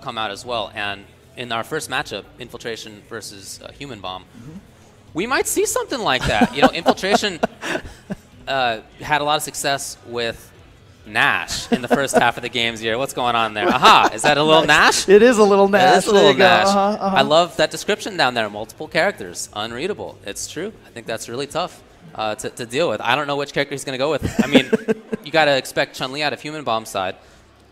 come out as well, and in our first matchup, Infiltration versus Human Bomb, we might see something like that. You know, Infiltration had a lot of success with Nash in the first half of the games here. What's going on there? Aha! Is that a little Nash? It is a little Nash. It is a little Nash. I love that description down there. Multiple characters, unreadable. It's true. I think that's really tough to deal with. I don't know which character he's going to go with. I mean, you got to expect Chun-Li out of Human Bomb's side.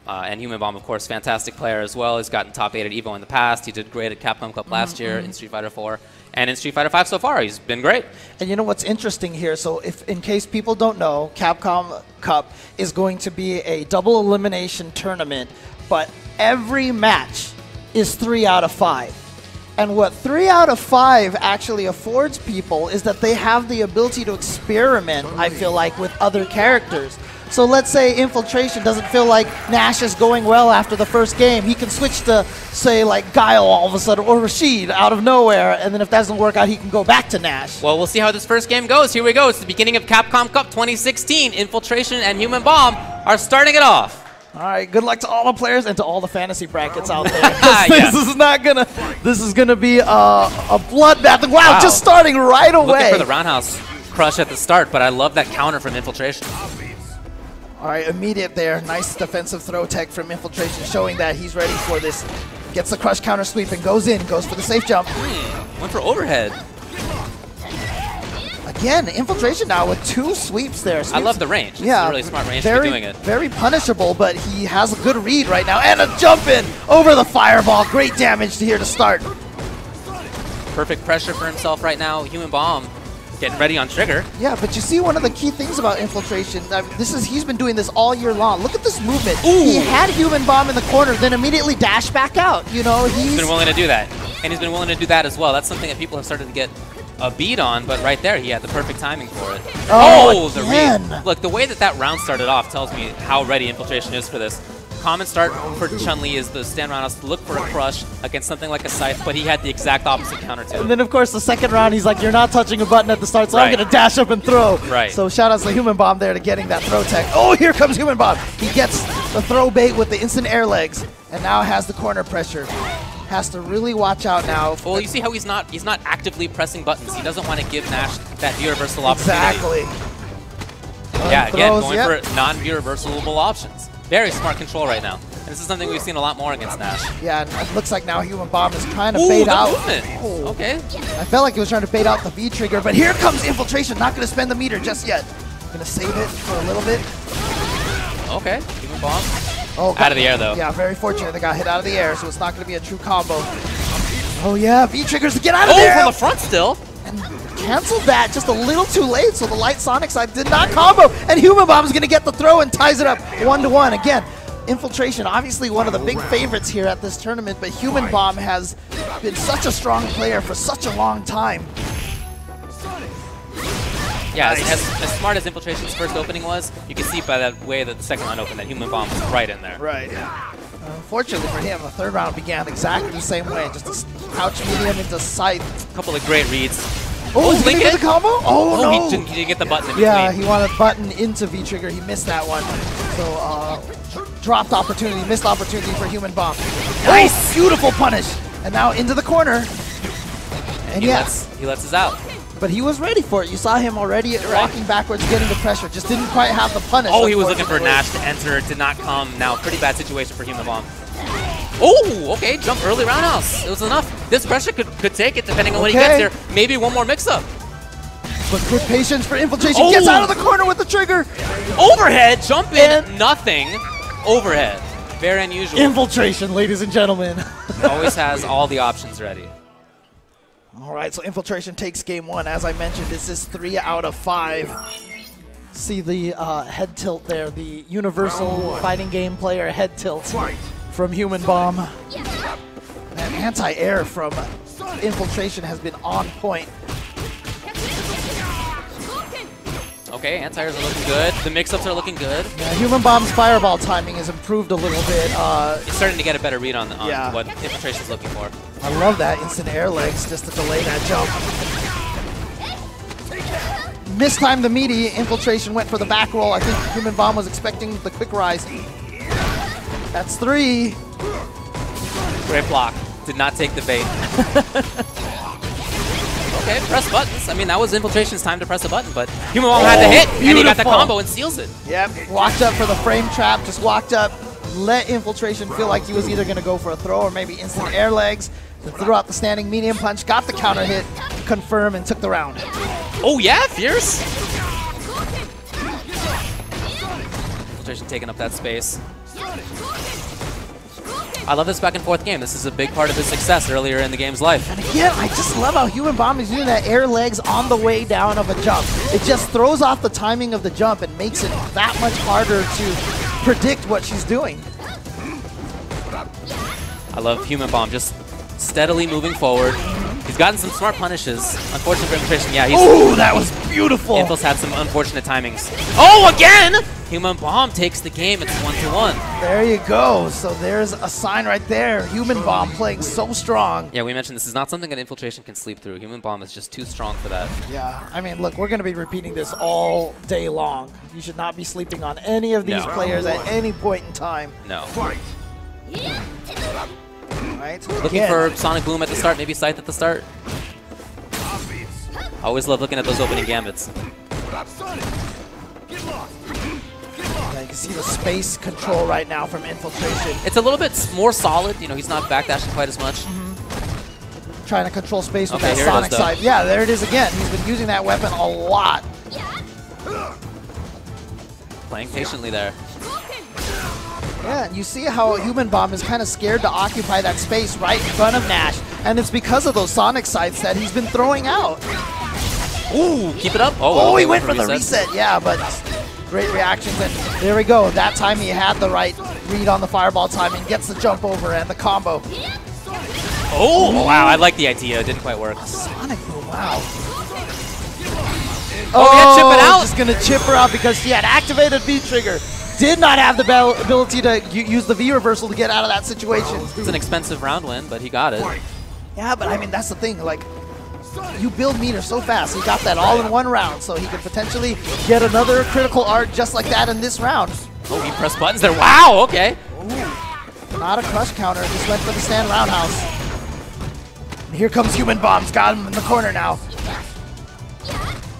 And Human Bomb, of course, fantastic player as well. He's gotten top 8 at EVO in the past. He did great at Capcom Cup last year in Street Fighter 4. And in Street Fighter 5 so far, he's been great. And you know what's interesting here? So if, in case people don't know, Capcom Cup is going to be a double elimination tournament, but every match is 3 out of 5. And what 3 out of 5 actually affords people is that they have the ability to experiment, I feel like, with other characters. So let's say Infiltration doesn't feel like Nash is going well after the first game. He can switch to, say, like Guile all of a sudden, or Rashid out of nowhere, and then if that doesn't work out, he can go back to Nash. Well, we'll see how this first game goes. Here we go. It's the beginning of Capcom Cup 2016. Infiltration and Human Bomb are starting it off. All right, good luck to all the players and to all the fantasy brackets out there. This is gonna be a bloodbath. Wow, just starting right away. Looking for the roundhouse crush at the start, but I love that counter from Infiltration. All right, immediate there. Nice defensive throw tech from Infiltration, showing that he's ready for this. Gets the crush counter sweep and goes in, goes for the safe jump. Went for overhead. Again, Infiltration now with 2 sweeps there. I love the range. It's a really smart range to be doing it. Very punishable, but he has a good read right now. And a jump in over the fireball. Great damage here to start. Perfect pressure for himself right now. Human Bomb getting ready on trigger. Yeah, but you see one of the key things about Infiltration, he's been doing this all year long. Look at this movement. Ooh. He had Human Bomb in the corner, then immediately dashed back out. You know, he's been willing to do that. And he's been willing to do that as well. That's something that people have started to get a beat on, but right there he had the perfect timing for it. Oh, the read. Look, the way that round started off tells me how ready Infiltration is for this. Common start for Chun-Li is the stand roundhouse to look for a crush against something like a Scythe, but he had the exact opposite counter to it. And then, of course, the second round, he's like, you're not touching a button at the start, so I'm going to dash up and throw. Right. So shout out to Human Bomb there to getting that throw tech. Oh, here comes Human Bomb. He gets the throw bait with the instant air legs, and now has the corner pressure. Has to really watch out now. Well, you see how he's not actively pressing buttons. He doesn't want to give Nash that view reversal opportunity. Exactly. Yeah, again, going for non-view reversible options. Very smart control right now. And this is something we've seen a lot more against Nash. Yeah, and it looks like now Human Bomb is trying to bait out. Oh. Okay. I felt like he was trying to bait out the V trigger, but here comes Infiltration. Not going to spend the meter just yet. Going to save it for a little bit. Okay, Human Bomb. Oh, out of the air, though. Yeah, very fortunate. They got hit out of the air, so it's not going to be a true combo. Oh, yeah, V-triggers to get out of there. Oh, from the front still. And canceled that just a little too late, so the light Sonic side did not combo. And Human Bomb is going to get the throw and ties it up 1-1. Again, Infiltration, obviously one of the big favorites here at this tournament, but Human Bomb has been such a strong player for such a long time. Yeah, as smart as Infiltration's first opening was, you can see by that way that the second round opened that Human Bomb was right in there. Right. Unfortunately for him, the third round began exactly the same way. Just a couch medium into Scythe. A couple of great reads. Oh, is he going to get the combo? Oh, no. He didn't get the button in between. Yeah, he wanted button into V-trigger. He missed that one. So, dropped opportunity, missed opportunity for Human Bomb. Nice! Oh, beautiful punish. And now into the corner. And he lets us out. But he was ready for it. You saw him already walking backwards, getting the pressure. Just didn't quite have the punish. Oh, he was looking for Nash to enter. Did not come. Now, pretty bad situation for Human Bomb. Oh, okay. Jump early roundhouse. It was enough. This pressure could take it depending on when he gets there. Maybe one more mix-up. But good patience for Infiltration. Oh. Gets out of the corner with the trigger. Overhead. Jump in. Nothing. Overhead. Very unusual. Infiltration, ladies and gentlemen. Always has all the options ready. All right, so Infiltration takes game 1. As I mentioned, this is 3 out of 5. See the head tilt there, the universal fighting game player head tilt from Human Bomb. And anti-air from Infiltration has been on point. Okay, anti-airs are looking good. The mix-ups are looking good. Yeah, Human Bomb's fireball timing has improved a little bit. It's starting to get a better read on what Infiltration's looking for. I love that instant air legs just to delay that jump. Mistimed the meaty. Infiltration went for the back roll. I think Human Bomb was expecting the quick rise. That's 3. Great block. Did not take the bait. Okay, press buttons. I mean, that was Infiltration's time to press a button, but Human Bomb had the hit, beautiful. and he got the combo and seals it. Yep, walked up for the frame trap, just walked up, let Infiltration feel like he was either going to go for a throw or maybe instant air legs, then threw out the standing medium punch, got the counter hit, confirm, and took the round. Oh yeah, fierce. Infiltration taking up that space. I love this back and forth game. This is a big part of his success earlier in the game's life. And again, I just love how Human Bomb is doing that air legs on the way down of a jump. It just throws off the timing of the jump and makes it that much harder to predict what she's doing. I love Human Bomb just steadily moving forward. He's gotten some smart punishes. Unfortunate for Infiltration, yeah. Oh, that was beautiful. Infil's had some unfortunate timings. Oh, again! Human Bomb takes the game. It's 1-1. There you go. So there's a sign right there. Human Bomb playing so strong. Yeah, we mentioned this is not something that Infiltration can sleep through. Human Bomb is just too strong for that. Yeah, I mean, look, we're going to be repeating this all day long. You should not be sleeping on any of these players at any point in time. No. Right? Looking for Sonic Boom at the start, maybe Scythe at the start. I always love looking at those opening gambits. Yeah, you can see the space control right now from Infiltration. It's a little bit more solid. You know, he's not backdashing quite as much. Trying to control space with Okay, that here it Sonic is, side. Yeah, there it is again. He's been using that weapon a lot. Playing patiently there. Yeah, and you see how Human Bomb is kind of scared to occupy that space right in front of Nash. And it's because of those Sonic sides that he's been throwing out. Ooh, keep it up. Oh, he went for the reset. Yeah, but great reactions. And there we go. That time he had the right read on the fireball timing. Gets the jump over and the combo. Oh, wow. I like the idea. It didn't quite work. Sonic Boom, wow. Oh, yeah, chip it out. Just going to chip her out because she had activated V-Trigger. Did not have the ability to use the V-Reversal to get out of that situation. It's an expensive round win, but he got it. Yeah, but I mean, that's the thing. Like, you build meter so fast. He got that all in one round, so he could potentially get another critical art just like that in this round. Oh, he pressed buttons there. Wow, okay. Ooh. Not a crush counter. Just went for the stand roundhouse. And here comes Human Bomb's got him in the corner now.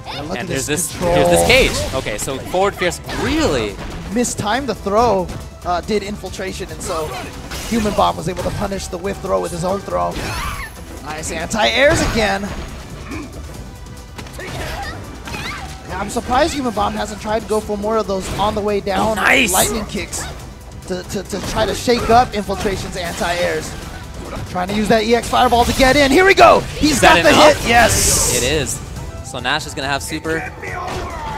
And look at here's this cage. Okay, so forward fierce really mistimed the throw, did Infiltration, and so Human Bomb was able to punish the whiff throw with his own throw. Nice anti-airs again. Yeah, I'm surprised Human Bomb hasn't tried to go for more of those on the way down lightning kicks to try to shake up Infiltration's anti-airs. Trying to use that EX Fireball to get in. Here we go. He's got the hit. Yes. It is. So Nash is going to have super.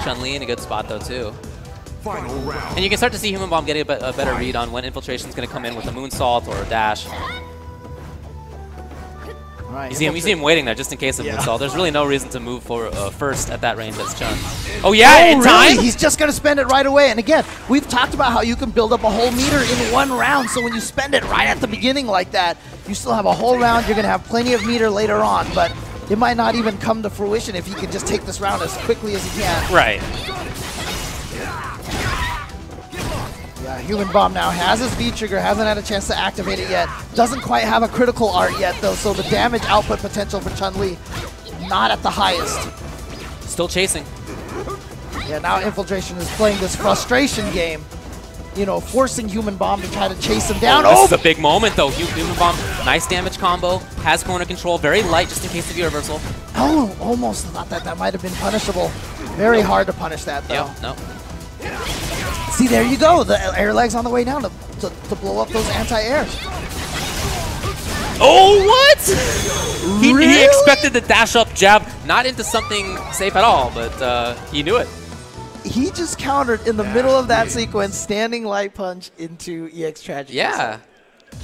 Chun-Li in a good spot, though, too. And you can start to see Human Bomb getting a better read on when Infiltration's going to come in with a moonsault or a dash. Right, you see him waiting there just in case of moonsault. There's really no reason to move for first at that range as Chun. Oh, yeah, in time? Really? He's just going to spend it right away. And again, we've talked about how you can build up a whole meter in one round. So when you spend it right at the beginning like that, you still have a whole round. You're going to have plenty of meter later on. But it might not even come to fruition if he can just take this round as quickly as he can. Right. Yeah, Human Bomb now has his V-Trigger, hasn't had a chance to activate it yet. Doesn't quite have a critical art yet, though, so the damage output potential for Chun-Li not at the highest. Still chasing. Yeah, now Infiltration is playing this frustration game. You know, forcing Human Bomb to try to chase him down. Oh, this is a big moment, though. Human Bomb, nice damage combo, has corner control, very light just in case of V-Reversal. Oh, almost thought that might have been punishable. Very hard to punish that, though. Yep, no. See, there you go. The air legs on the way down to blow up those anti-airs. Oh, what? He expected the dash-up jab, not into something safe at all, but he knew it. He just countered in the middle of that sequence, standing light punch into EX Tragedy. Yeah.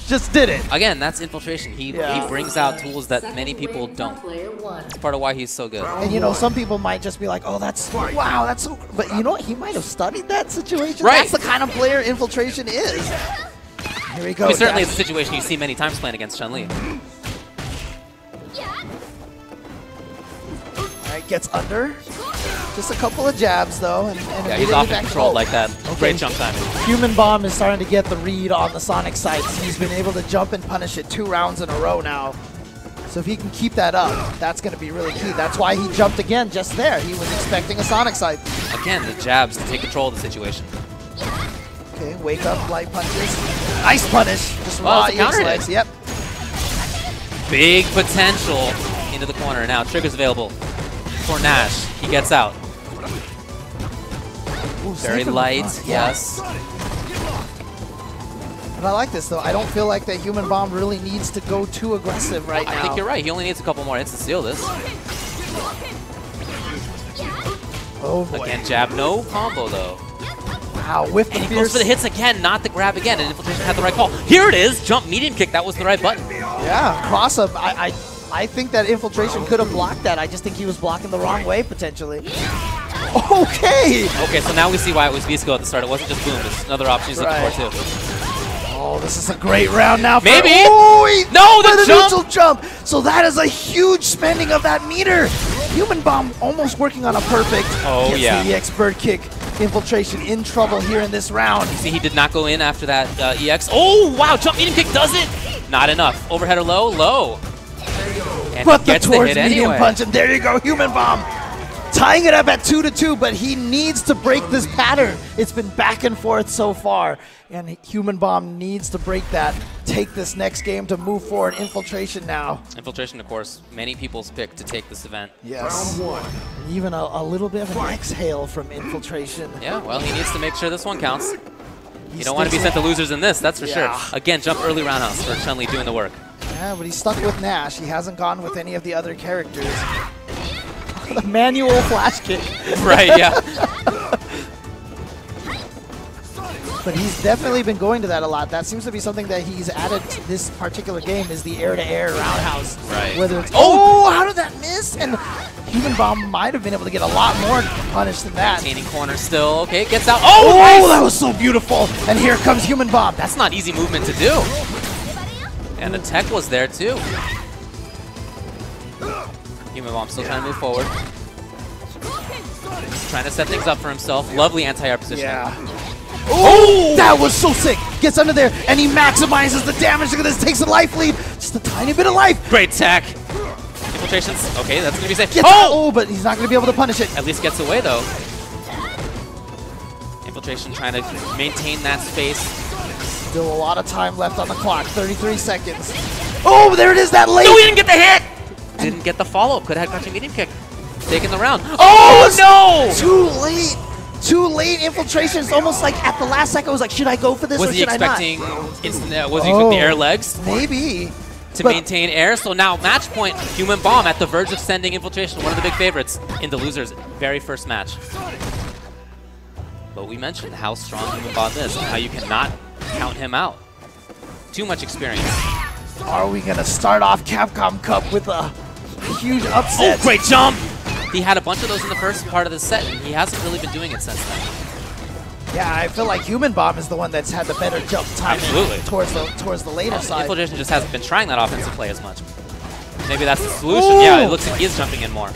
Just did it. Again, that's Infiltration. He brings out tools that many people don't. That's part of why he's so good. And you know, some people might just be like, oh, wow, that's so, but you know what? He might have studied that situation. Right. That's the kind of player Infiltration is. Here we go. I mean, certainly it's a situation you see many times playing against Chun-Li. All right, gets under. Just a couple of jabs, though. And Yeah, he's often controlled like that. Great jump timing. Human Bomb is starting to get the read on the Sonic sights. He's been able to jump and punish it 2 rounds in a row now. So if he can keep that up, that's going to be really key. That's why he jumped again just there. He was expecting a Sonic sight. Again, the jabs to take control of the situation. Okay, wake up, light punches. Nice punish. Just raw EX legs. Yep. Big potential into the corner. Now triggers available for Nash. He gets out. Ooh, very light, yes. But I like this, though. I don't feel like that Human Bomb really needs to go too aggressive right now. I think you're right. He only needs a couple more hits to seal this. Oh, boy. Again, jab. No combo, though. Wow, whiff the And he goes for the hits again, not the grab again. And Infiltration had the right call. Here it is. Jump medium kick. That was the right button. Yeah, cross up. I think that Infiltration could have blocked that. I just think he was blocking the wrong way, potentially. Okay! Okay, so now we see why it was Visco at the start. It wasn't just boom. There's another option he's looking for, too. Oh, this is a great round now. Maybe. Oh, no, the jump. Neutral jump. So that is a huge spending of that meter. Human Bomb almost working on a perfect. Oh, yeah. The EX bird kick. Infiltration in trouble here in this round. You see, he did not go in after that EX. Oh, wow. Jump medium kick does it. Not enough. Overhead or low? Low. And but the towards medium anyway. punch, and there you go, Human Bomb. Tying it up at 2-2, but he needs to break this pattern. It's been back and forth so far, and Human Bomb needs to break that. Take this next game to move forward. Infiltration now. Infiltration, of course, many people's pick to take this event. Yes. And even a little bit of an exhale from Infiltration. Yeah, well, he needs to make sure this one counts. You don't want to be sent to losers in this, that's for sure. Again, jump early roundhouse for Chun-Li doing the work. Yeah, but he's stuck with Nash. He hasn't gone with any of the other characters. The manual flash kick. Right, yeah. But he's definitely been going to that a lot. That seems to be something that he's added to this particular game, is the air-to-air roundhouse. Right. Whether it's, oh, how did that miss? And Human Bomb might have been able to get a lot more punish than that. Maintaining corner still. Okay, gets out. Oh, Oh, nice! that was so beautiful. And here comes Human Bomb. That's not easy movement to do. And the tech was there, too. Human Bomb still trying to move forward. Trying to set things up for himself. Lovely anti-air position. Yeah. Oh, that was so sick. Gets under there, and he maximizes the damage. Look at this, takes a life lead. Just a tiny bit of life. Great tech. Infiltrations. Okay, that's going to be safe. Oh, but he's not going to be able to punish it. At least gets away, though. Infiltration trying to maintain that space. Still a lot of time left on the clock. 33 seconds. Oh, there it is, that late. No, he didn't get the hit. Didn't get the follow-up. Could have had crouching medium kick. Taking the round. Oh, no! Too late. Too late. Infiltration. It's almost like at the last second, I was like, should I go for this or should I not? Was he expecting the air legs? Maybe. To maintain air. So now match point, Human Bomb at the verge of sending Infiltration, one of the big favorites, in the loser's very first match. But we mentioned how strong Human Bomb is and how you cannot count him out. Too much experience. Are we going to start off Capcom Cup with a huge upset? Oh, great jump! He had a bunch of those in the first part of the set, and he hasn't really been doing it since then. Yeah, I feel like Human Bomb is the one that's had the better jump timing towards the later side. Infiltration just hasn't been trying that offensive play as much. Maybe that's the solution. Ooh. Yeah, it looks like he is jumping in more.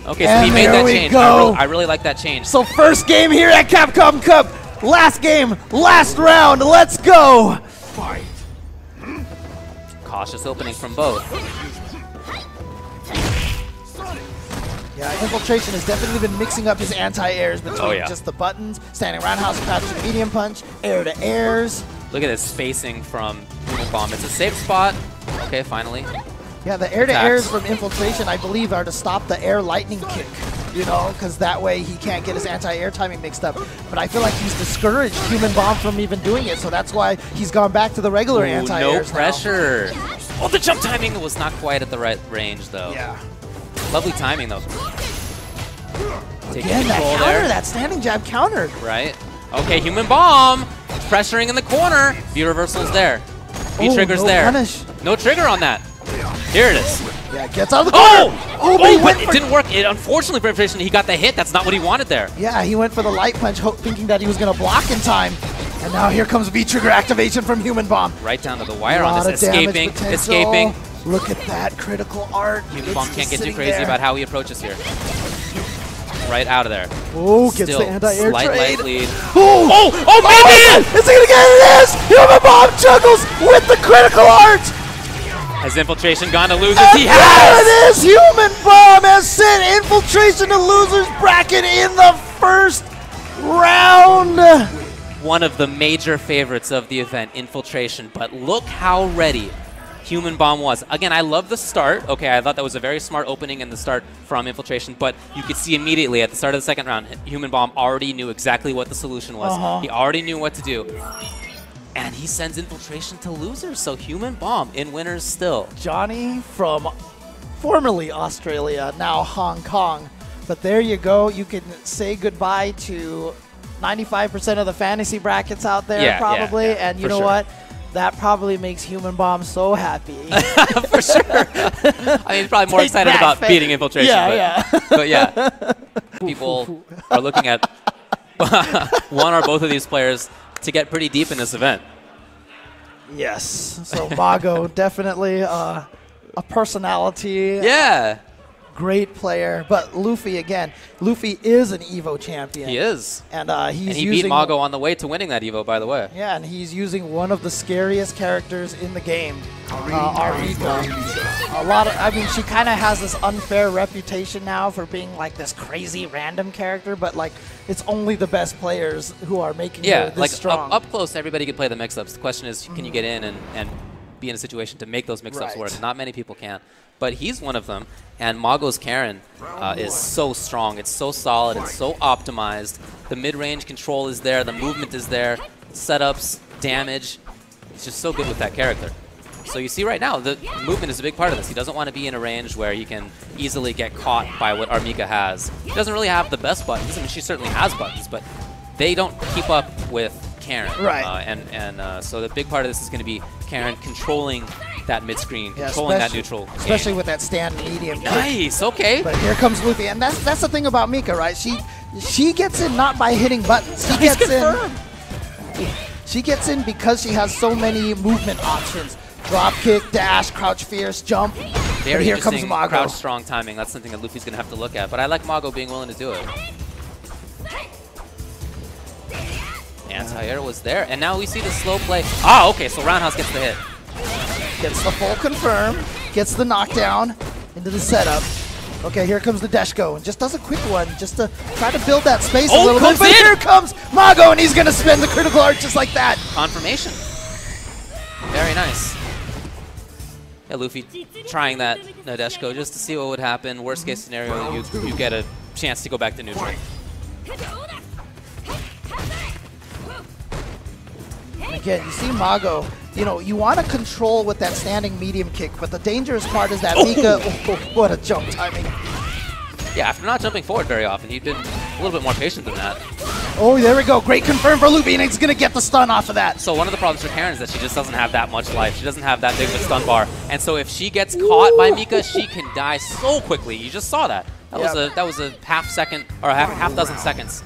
Okay, so he made that change. I really like that change. So first game here at Capcom Cup. Last game, last round. Let's go. Fight. Cautious opening from both. Yeah, Infiltration has definitely been mixing up his anti-airs between just the buttons, standing roundhouse, crouching medium punch, air-to-airs. Look at this spacing from Human Bomb. It's a safe spot. Okay, finally. Yeah, the air-to-airs from Infiltration, I believe, are to stop the air lightning kick, you know, because that way he can't get his anti-air timing mixed up. But I feel like he's discouraged Human Bomb from even doing it, so that's why he's gone back to the regular anti-airs. No pressure. Oh, the jump timing was not quite at the right range, though. Yeah. Lovely timing, though. Again, that counter, that standing jab counter. Right. Okay, Human Bomb pressuring in the corner. V reversal's there. V trigger's there. Punish. No trigger on that. Here it is. Yeah, gets out of the corner. But it didn't work. Unfortunately for Infiltration, he got the hit. That's not what he wanted there. Yeah, he went for the light punch, thinking that he was going to block in time. And now here comes V-trigger activation from Human Bomb. Right down to the wire on this. Escaping. Look at that critical art. Human Bomb can't get too crazy about how he approaches here. right out of there. Oh, gets Still the anti-air slight trade. lead. Oh, maybe! Is he gonna get it? It is! Human Bomb juggles with the critical art! Has Infiltration gone to losers? And He there has! it is! Human Bomb has sent Infiltration to losers bracket in the first round! One of the major favorites of the event, Infiltration, but look how ready Human Bomb was. Again, I love the start. Okay, I thought that was a very smart opening in the start from Infiltration, but you could see immediately at the start of the second round, Human Bomb already knew exactly what the solution was. He already knew what to do. And he sends Infiltration to losers, so Human Bomb in winners still. Johnny from formerly Australia, now Hong Kong. But there you go. You can say goodbye to 95% of the fantasy brackets out there, probably. Yeah, and you know what? That probably makes Human Bomb so happy. For sure. I mean, he's probably more excited about beating Infiltration. But yeah. People are looking at one or both of these players to get pretty deep in this event. Yes. So Mago, definitely a personality. Yeah. Great player. But Luffy, again, Luffy is an EVO champion. He is. And he beat Mago on the way to winning that EVO, by the way. Yeah, and he's using one of the scariest characters in the game, Arika. I mean, she kind of has this unfair reputation now for being like this crazy random character, but like it's only the best players who are making her this strong. Up close, everybody can play the mix-ups. The question is, can you get in and be in a situation to make those mix-ups work? Not many people can. But he's one of them, and Mago's Karen is so strong. It's so solid. It's so optimized. The mid-range control is there. The movement is there. Setups, damage. He's just so good with that character. So you see right now, the movement is a big part of this. He doesn't want to be in a range where he can easily get caught by what Armika has. He doesn't really have the best buttons. I mean, she certainly has buttons, but they don't keep up with Karen. So the big part of this is going to be Karen controlling that mid-screen, controlling that neutral especially game. with that stand medium kick. Nice, okay. But here comes Luffy, and that's the thing about Mika, right? She gets in not by hitting buttons. She gets in because she has so many movement options. Drop kick, dash, crouch fierce, jump. Very here comes Mago. Crouch strong timing. That's something that Luffy's going to have to look at. But I like Mago being willing to do it. Anti-air was there, and now we see the slow play. Ah, okay, so Roundhouse gets the hit. Gets the full confirm, gets the knockdown into the setup. Okay, here comes the Deshko, and just does a quick one just to try to build that space a little bit. But here comes Mago, and he's going to spin the critical art just like that. Confirmation. Very nice. Yeah, Luffy trying that Nadeshko just to see what would happen. Worst case scenario, you get a chance to go back to neutral. Again, you see Mago, you know, you want to control with that standing medium kick, but the dangerous part is that Mika, what a jump timing. Yeah, after not jumping forward very often, he'd been a little bit more patient than that. Oh, there we go. Great confirm for Luffy, and he's going to get the stun off of that. So one of the problems for Karen is that she just doesn't have that much life. She doesn't have that big of a stun bar. And so if she gets caught by Mika, she can die so quickly. You just saw that. That was a half second, or a half dozen seconds.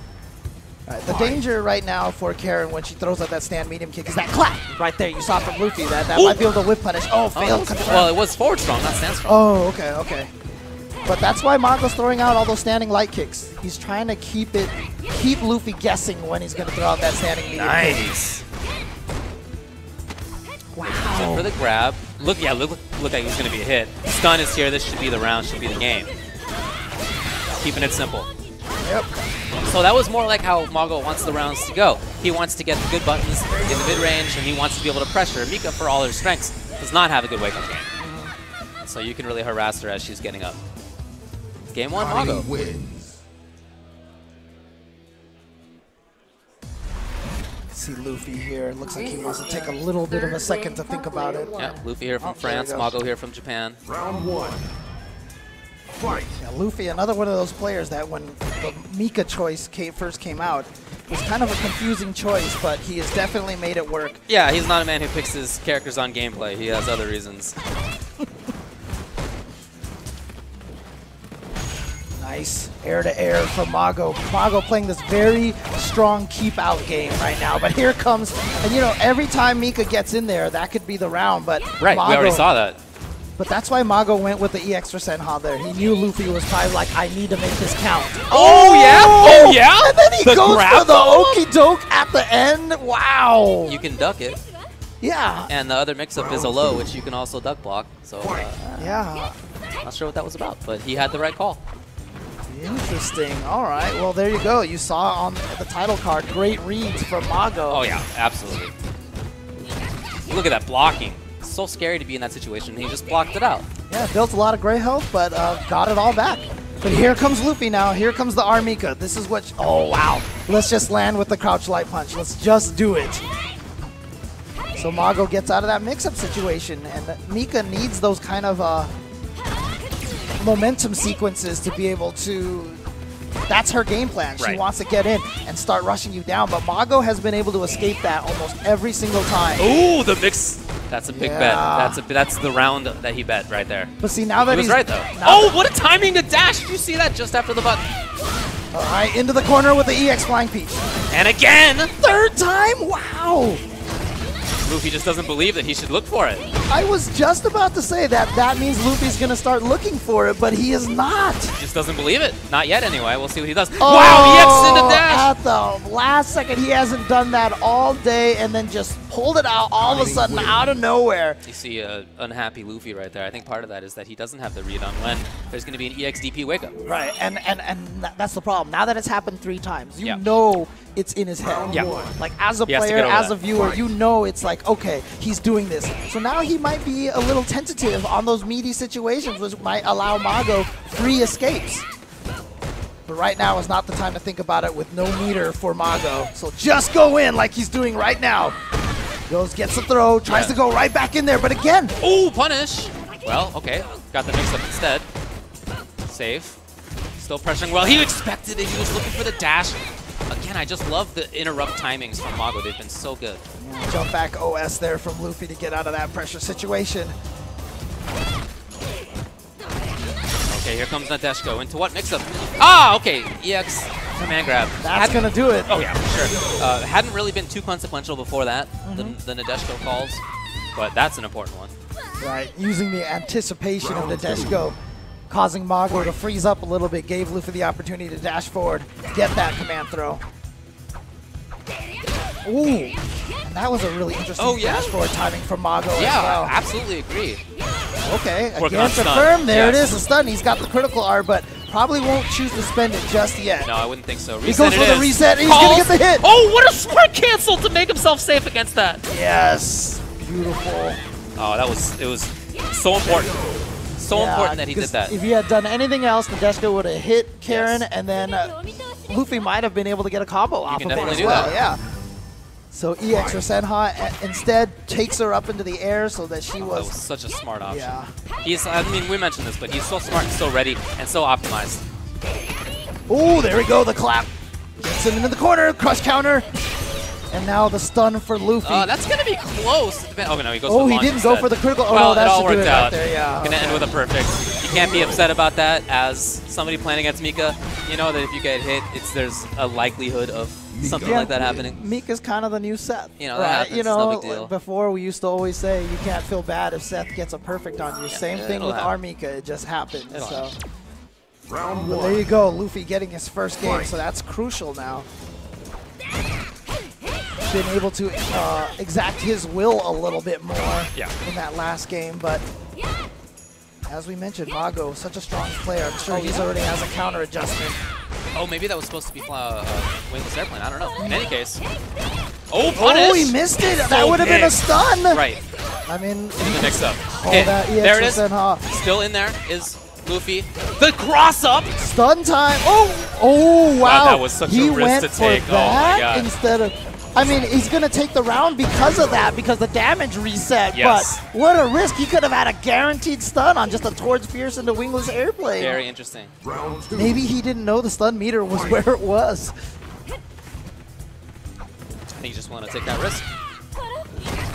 Right, the danger right now for Karen when she throws out that stand medium kick is that clap right there. You saw from Luffy that might be able to whip punish. Oh, failed. Well, it was forward strong, not stand strong. Oh, okay. But that's why Mago's throwing out all those standing light kicks. He's trying to keep Luffy guessing when he's going to throw out that standing medium kick. Wow. So for the grab, look like he's going to be a hit. Stun is here. This should be the round. Should be the game. Keeping it simple. Yep. So that was more like how Mago wants the rounds to go. He wants to get the good buttons in the mid-range, and he wants to be able to pressure. Mika, for all her strengths, does not have a good wake-up game. So you can really harass her as she's getting up. Game one, Mago. See Luffy here. Looks like he wants to take a little bit of a second to think about it. Yeah, Luffy here from France, Mago here from Japan. Round one. Fight. Yeah, Luffy, another one of those players that when the Mika choice first came out, was kind of a confusing choice, but he has definitely made it work. Yeah, he's not a man who picks his characters on gameplay. He has other reasons. Nice air-to-air from Mago. Mago playing this very strong keep-out game right now, but here comes, and you know, every time Mika gets in there, that could be the round, but right, Mago, we already saw that. But that's why Mago went with the EX for Senha there. He knew Luffy was probably like, I need to make this count. Oh, yeah? Oh, yeah? And then he The goes grab for the follow-up? okie doke at the end. Wow. You can duck it. Yeah. And the other mix-up is a low, which you can also duck block. So, Yeah. not sure what that was about, but he had the right call. Interesting. All right. Well, there you go. You saw on the title card, great reads from Mago. Oh, yeah, absolutely. Look at that blocking. So scary to be in that situation. He just blocked it out. Yeah, built a lot of gray health, but got it all back. But here comes Luffy now. Here comes the Armika. This is what... Oh, wow. Let's just land with the crouch light punch. Let's just do it. So Mago gets out of that mix-up situation, and Mika needs those kind of momentum sequences to be able to... That's her game plan. She Right. wants to get in and start rushing you down, but Mago has been able to escape that almost every single time. Ooh, the mix. That's a big Yeah. bet. That's the round that he bet right there. But see, now that He was he's... right, though. now Oh, that- what a timing to dash. Did you see that just after the button? All right, into the corner with the EX Flying Peach. And again. Third time? Wow. Luffy just doesn't believe that he should look for it. I was just about to say that means Luffy's going to start looking for it, but he is not. He just doesn't believe it. Not yet, anyway. We'll see what he does. Oh, Wow, EX into dash. At the last second, he hasn't done that all day and then just pulled it out all of a sudden out of nowhere. You see an unhappy Luffy right there. I think part of that is that he doesn't have the read on when there's going to be an EXDP wake-up. Right, and that's the problem. Now that it's happened 3 times, you Yeah. know it's in his head. Yeah. Like, as a He has to player, get over as that. a viewer, you know it's like, okay, he's doing this. So now he might be a little tentative on those meaty situations, which might allow Mago free escapes. But right now is not the time to think about it with no meter for Mago. So just go in like he's doing right now. Goes, gets the throw, tries to go right back in there, but again. Ooh, punish. Well, okay. Got the mix-up instead. Safe. Still pressuring well. He expected it. He was looking for the dash. Again, I just love the interrupt timings from Mago. They've been so good. Jump back OS there from Luffy to get out of that pressure situation. Okay, here comes Nadeshko. Into what mix-up? Ah, okay. EX command grab. That's going to do it. Oh, yeah, for sure. Hadn't really been too consequential before that, the Nadeshko calls, but that's an important one. Right, using the anticipation of Nadeshko, causing Mago to freeze up a little bit, gave Luffy the opportunity to dash forward, get that command throw. Ooh, and that was a really interesting dash forward timing from Mago as well. Yeah, absolutely agree. Okay, Working again on stun. confirmed. There Yes. it is, the stun. He's got the critical R, but probably won't choose to spend it just yet. No, I wouldn't think so. He Reset goes for it the is. reset, and he's going to get the hit. Oh, what a smart cancel to make himself safe against that. Yes, beautiful. Oh, it was so important. So Yeah, important that he did 'cause that. If he had done anything else, Nadeshko would have hit Karen, Yes. and then Luffy might have been able to get a combo off can of it definitely as do well. that. Yeah. So EX or Senha instead takes her up into the air so that she That was was. such a smart option. Yeah. I mean, we mentioned this, but he's so smart and so ready and so optimized. Oh, there we go, the clap. Gets him into the corner, crush counter. And now the stun for Luffy. That's going to be close. Oh, no, he goes for Oh, the he launch didn't go instead. for the critical. Oh, Well, no, that it all should do worked it right out. there, yeah. Going to end with a perfect. You can't be upset about that as somebody playing against Mika. You know that if you get hit, there's a likelihood of something like that happening. Mika's kind of the new Seth. You know, that right? happens. You It's no know, big deal. before we used to always say you can't feel bad if Seth gets a perfect on you. Same thing it'll with happen. Armika. It just happens. It'll So happen. Round but one. there you go. Luffy getting his first game. So that's crucial now. Been able to exact his will a little bit more in that last game, but as we mentioned, Mago, such a strong player. I'm sure he's already has a counter adjustment. Oh, maybe that was supposed to be wingless airplane. I don't know. In any case. Oh, punish! Oh, he missed it. So That would have been a big. stun. Right. I mean, The mix-up. oh, Hit. that EX There it is. Senha. Still in there is Luffy. The cross-up! Stun time. Oh, wow. that was such a he risk went to for take. Oh, my that God. instead of. I mean, he's going to take the round because of that, because the damage reset. Yes. But what a risk. He could have had a guaranteed stun on just a Towards Fierce into Wingless Airplane. Very interesting. Round two. Maybe he didn't know the stun meter was where it was. I think you just want to take that risk.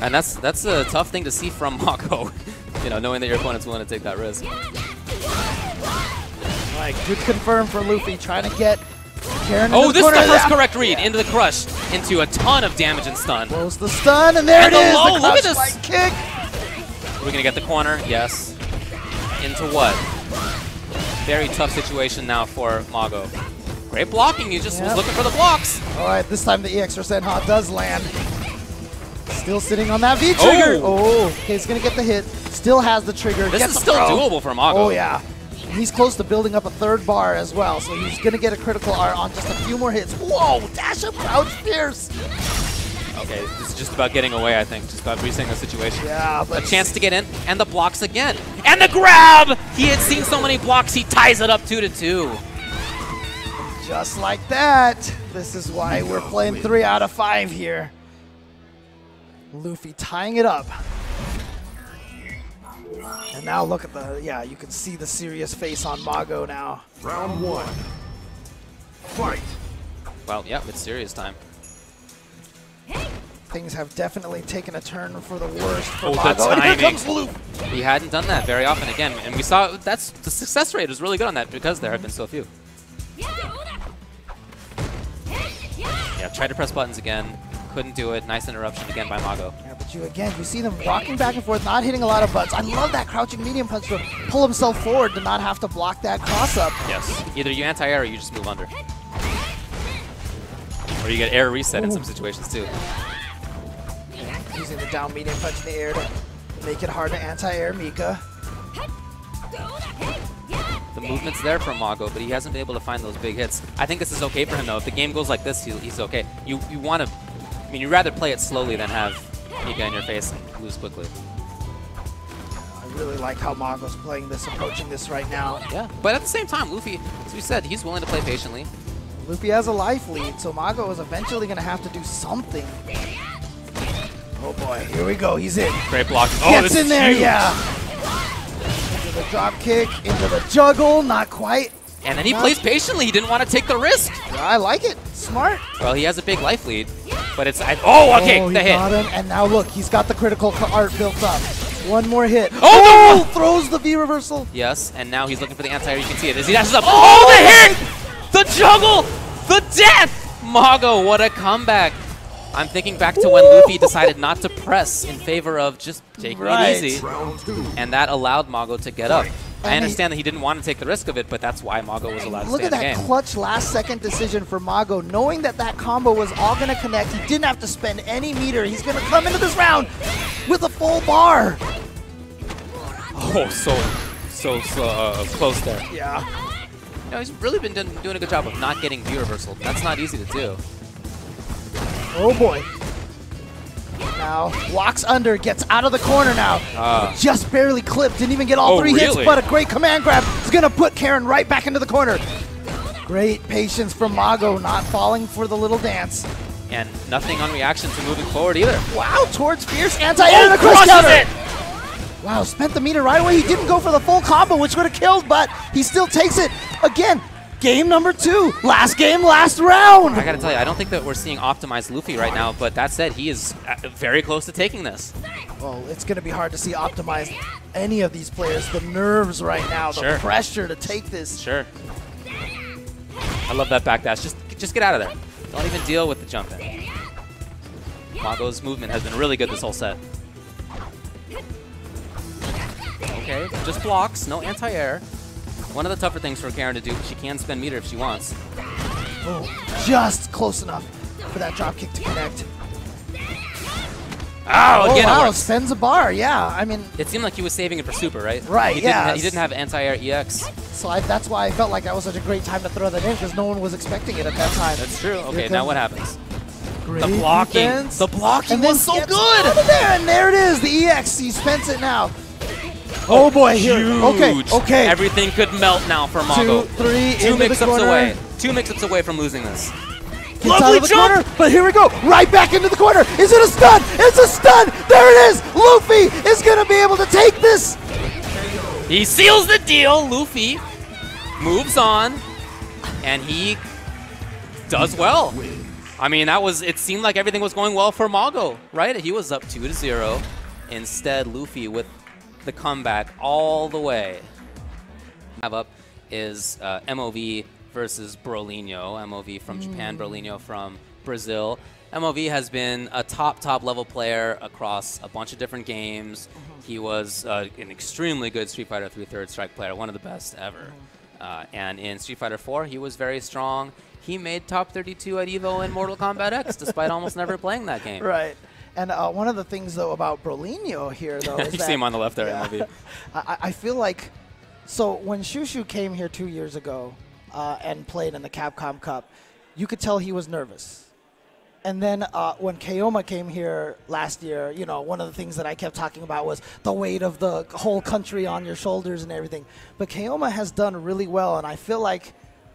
And that's a tough thing to see from Mago. You know, knowing that your opponent's willing to take that risk. Like, good confirm for Luffy, trying to get Karen Oh, into this the is the corner. first correct read. Into the crush. Into a ton of damage and stun. Close the stun, and there And it the is. low, The look at crouch this. light kick. We're going to get the corner. Yes. into what? Very tough situation now for Mago. Great blocking, he just was looking for the blocks. All right, this time the EX Senha does land. Still sitting on that V trigger. Oh, okay, he's gonna get the hit. Still has the trigger. This is still doable for Mago. Oh yeah. He's close to building up a third bar as well, so he's gonna get a critical R on just a few more hits. Whoa, dash up, crouch, fierce. Okay, this is just about getting away, I think. Just about resetting the situation. Yeah, but a chance to get in, and the blocks again. And the grab! He had seen so many blocks, he ties it up 2-2. Just like that. This is why we're playing 3 out of 5 here. Luffy tying it up. And now look at the, you can see the serious face on Mago now. Round 1. Fight. Well, yeah, it's serious time. Things have definitely taken a turn for the worst for Oh, Mago. the And here timing. comes Luffy. He hadn't done that very often again, and we saw the success rate was really good on that because there have been so few. Yeah, tried to press buttons again, couldn't do it. Nice interruption again by Mago. Yeah, but you see them walking back and forth, not hitting a lot of butts. I love that crouching medium punch to pull himself forward to not have to block that cross up. Yes, either you anti-air or you just move under. Or you get air reset in some situations too. Using the down medium punch in the air to make it hard to anti-air Mika. The movement's there for Mago, but he hasn't been able to find those big hits. I think this is okay for him though. If the game goes like this, he's okay. You want to, I mean, you'd rather play it slowly than have Mika in your face and lose quickly. I really like how Mago's playing this, approaching this right now. Yeah, but at the same time, Luffy, as we said, he's willing to play patiently. Luffy has a life lead, so Mago is eventually going to have to do something. Oh boy, here we go. He's in. Great block. Gets in there, huge. yeah. Into the drop kick, into the juggle, not quite. And then he plays patiently. He didn't want to take the risk. I like it. Smart. Well, he has a big life lead, but it's okay, he the hit. got him, and now look, he's got the critical art built up. One more hit. Oh, no! Throws the V reversal. Yes, and now he's looking for the anti-air. You can see it as he dashes up. Oh, the hit! The juggle! The death! Mago, what a comeback. I'm thinking back to when Luffy decided not to press in favor of just taking it easy. Round 2. And that allowed Mago to get up. I And understand that he didn't want to take the risk of it, but that's why Mago was allowed to Look stay at in the that game. clutch last-second decision for Mago, knowing that that combo was all going to connect. He didn't have to spend any meter. He's going to come into this round with a full bar. Oh, so close there. Yeah. You know, he's really been doing a good job of not getting V reversal. That's not easy to do. Oh boy. Now, walks under, gets out of the corner now. Just barely clipped, didn't even get all 3 hits, really? but a great command grab is going to put Karen right back into the corner. Great patience from Mago, not falling for the little dance. And nothing on reaction to moving forward either. Wow, towards fierce anti-air and a cross crushes counter. it! Wow, spent the meter right away. He didn't go for the full combo, which would have killed, but he still takes it. Again, game number 2. Last game, last round. I gotta tell you, I don't think that we're seeing optimized Luffy right now, but that said, he is very close to taking this. Well, it's going to be hard to see optimized any of these players. The nerves right now, the Sure. pressure to take this. Sure. I love that backdash. Just get out of there. Don't even deal with the jump in. Mago's movement has been really good this whole set. Okay, just blocks, no anti-air. One of the tougher things for Karen to do, but she can spend meter if she wants. Oh, just close enough for that drop kick to connect. Oh, again, it wow, works. spends a bar, yeah. I mean, It seemed like he was saving it for super, right? Right, yeah. He didn't have anti-air EX. so that's why I felt like that was such a great time to throw that in, because no one was expecting it at that time. That's true. Okay, Here now comes what happens? great The blocking. defense. The blocking And then was so gets good. out of there, and there it is, the EX. He spends it now. Oh boy, here. Huge. Okay. Everything could melt now for Mago. 2, 3, Two into the mix-ups corner. away. 2 mix-ups away from losing this. Gets out of the corner, but here we go. Right back into the corner. Is it a stun? It's a stun. There it is. Luffy is going to be able to take this. He seals the deal. Luffy moves on, and he does well. I mean, it seemed like everything was going well for Mago, right? He was up 2-0. Instead, Luffy with the comeback all the way. Have up is MOV versus Brolinho. MOV from Japan, Brolinho from Brazil. MOV has been a top level player across a bunch of different games. He was an extremely good Street Fighter 3 Third Strike player, one of the best ever. And in Street Fighter 4, he was very strong. He made top 32 at EVO in Mortal Kombat X, despite almost never playing that game. Right. And one of the things, though, about Brolinho here, though, is you that, see him on the left there, MOV. I feel like, so when Shushu came here 2 years ago and played in the Capcom Cup, you could tell he was nervous. And then when Kayoma came here last year, you know, one of the things that I kept talking about was the weight of the whole country on your shoulders and everything. But Kayoma has done really well, and I feel like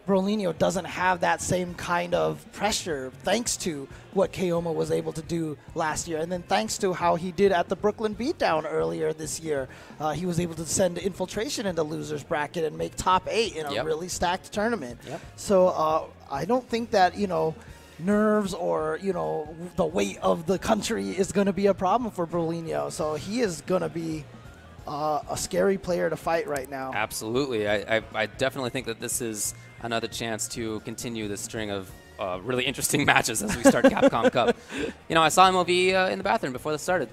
Brolinho doesn't have that same kind of pressure thanks to what Kayoma was able to do last year. And then thanks to how he did at the Brooklyn Beatdown earlier this year, he was able to send Infiltration into loser's bracket and make top 8 in a really stacked tournament. So I don't think that, you know, nerves or, you know, the weight of the country is going to be a problem for Brolinho. So he is going to be a scary player to fight right now. Absolutely. I definitely think that this is another chance to continue the string of really interesting matches as we start Capcom Cup. You know, I saw MOV in the bathroom before this started.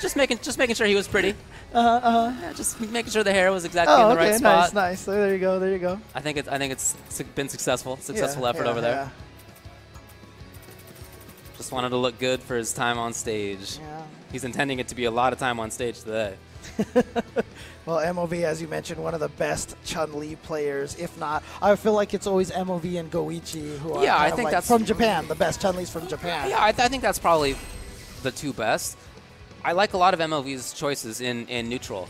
Just making sure he was pretty. Yeah, just making sure the hair was exactly in the right spot. Nice. There you go. There you go. I think it's been successful effort over there. Yeah. Just wanted to look good for his time on stage. Yeah. He's intending it to be a lot of time on stage today. Well, MOV, as you mentioned, one of the best Chun-Li players, if not. I feel like it's always MOV and Goichi who are I think that's from Japan, the best Chun-Li's from Japan. Yeah, I think that's probably the two best. I like a lot of MOV's choices in neutral.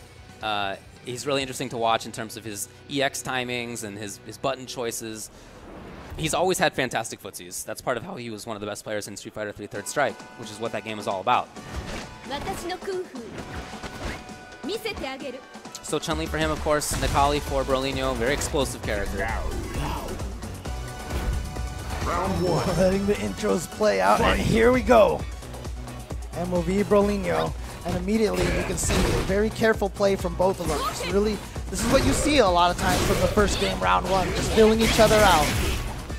He's really interesting to watch in terms of his EX timings and his button choices. He's always had fantastic footsies. That's part of how he was one of the best players in Street Fighter 3 Third Strike, which is what that game is all about. So Chun-Li for him, of course. Nikali for Brolinho, very explosive character. Round 1. Letting the intros play out, and here we go. MOV Brolinho, and immediately you can see a very careful play from both of them. Just really, this is what you see a lot of times from the first game, round 1, just filling each other out,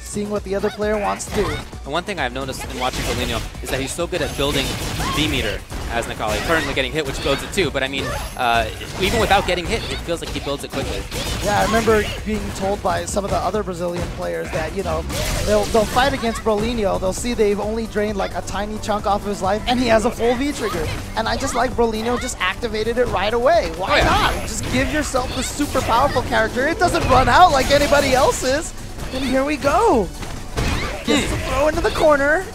seeing what the other player wants to do. And one thing I've noticed in watching Brolinho is that he's so good at building V-meter as Nikali. Currently getting hit, which builds it too, but I mean, even without getting hit, it feels like he builds it quickly. Yeah, I remember being told by some of the other Brazilian players that, you know, they'll fight against Brolinho, they'll see they've only drained like a tiny chunk off of his life, and he has a full V-trigger. And I just like Brolinho just activated it right away. Why not? Just give yourself the super powerful character. It doesn't run out like anybody else's. And here we go. Gets to throw into the corner.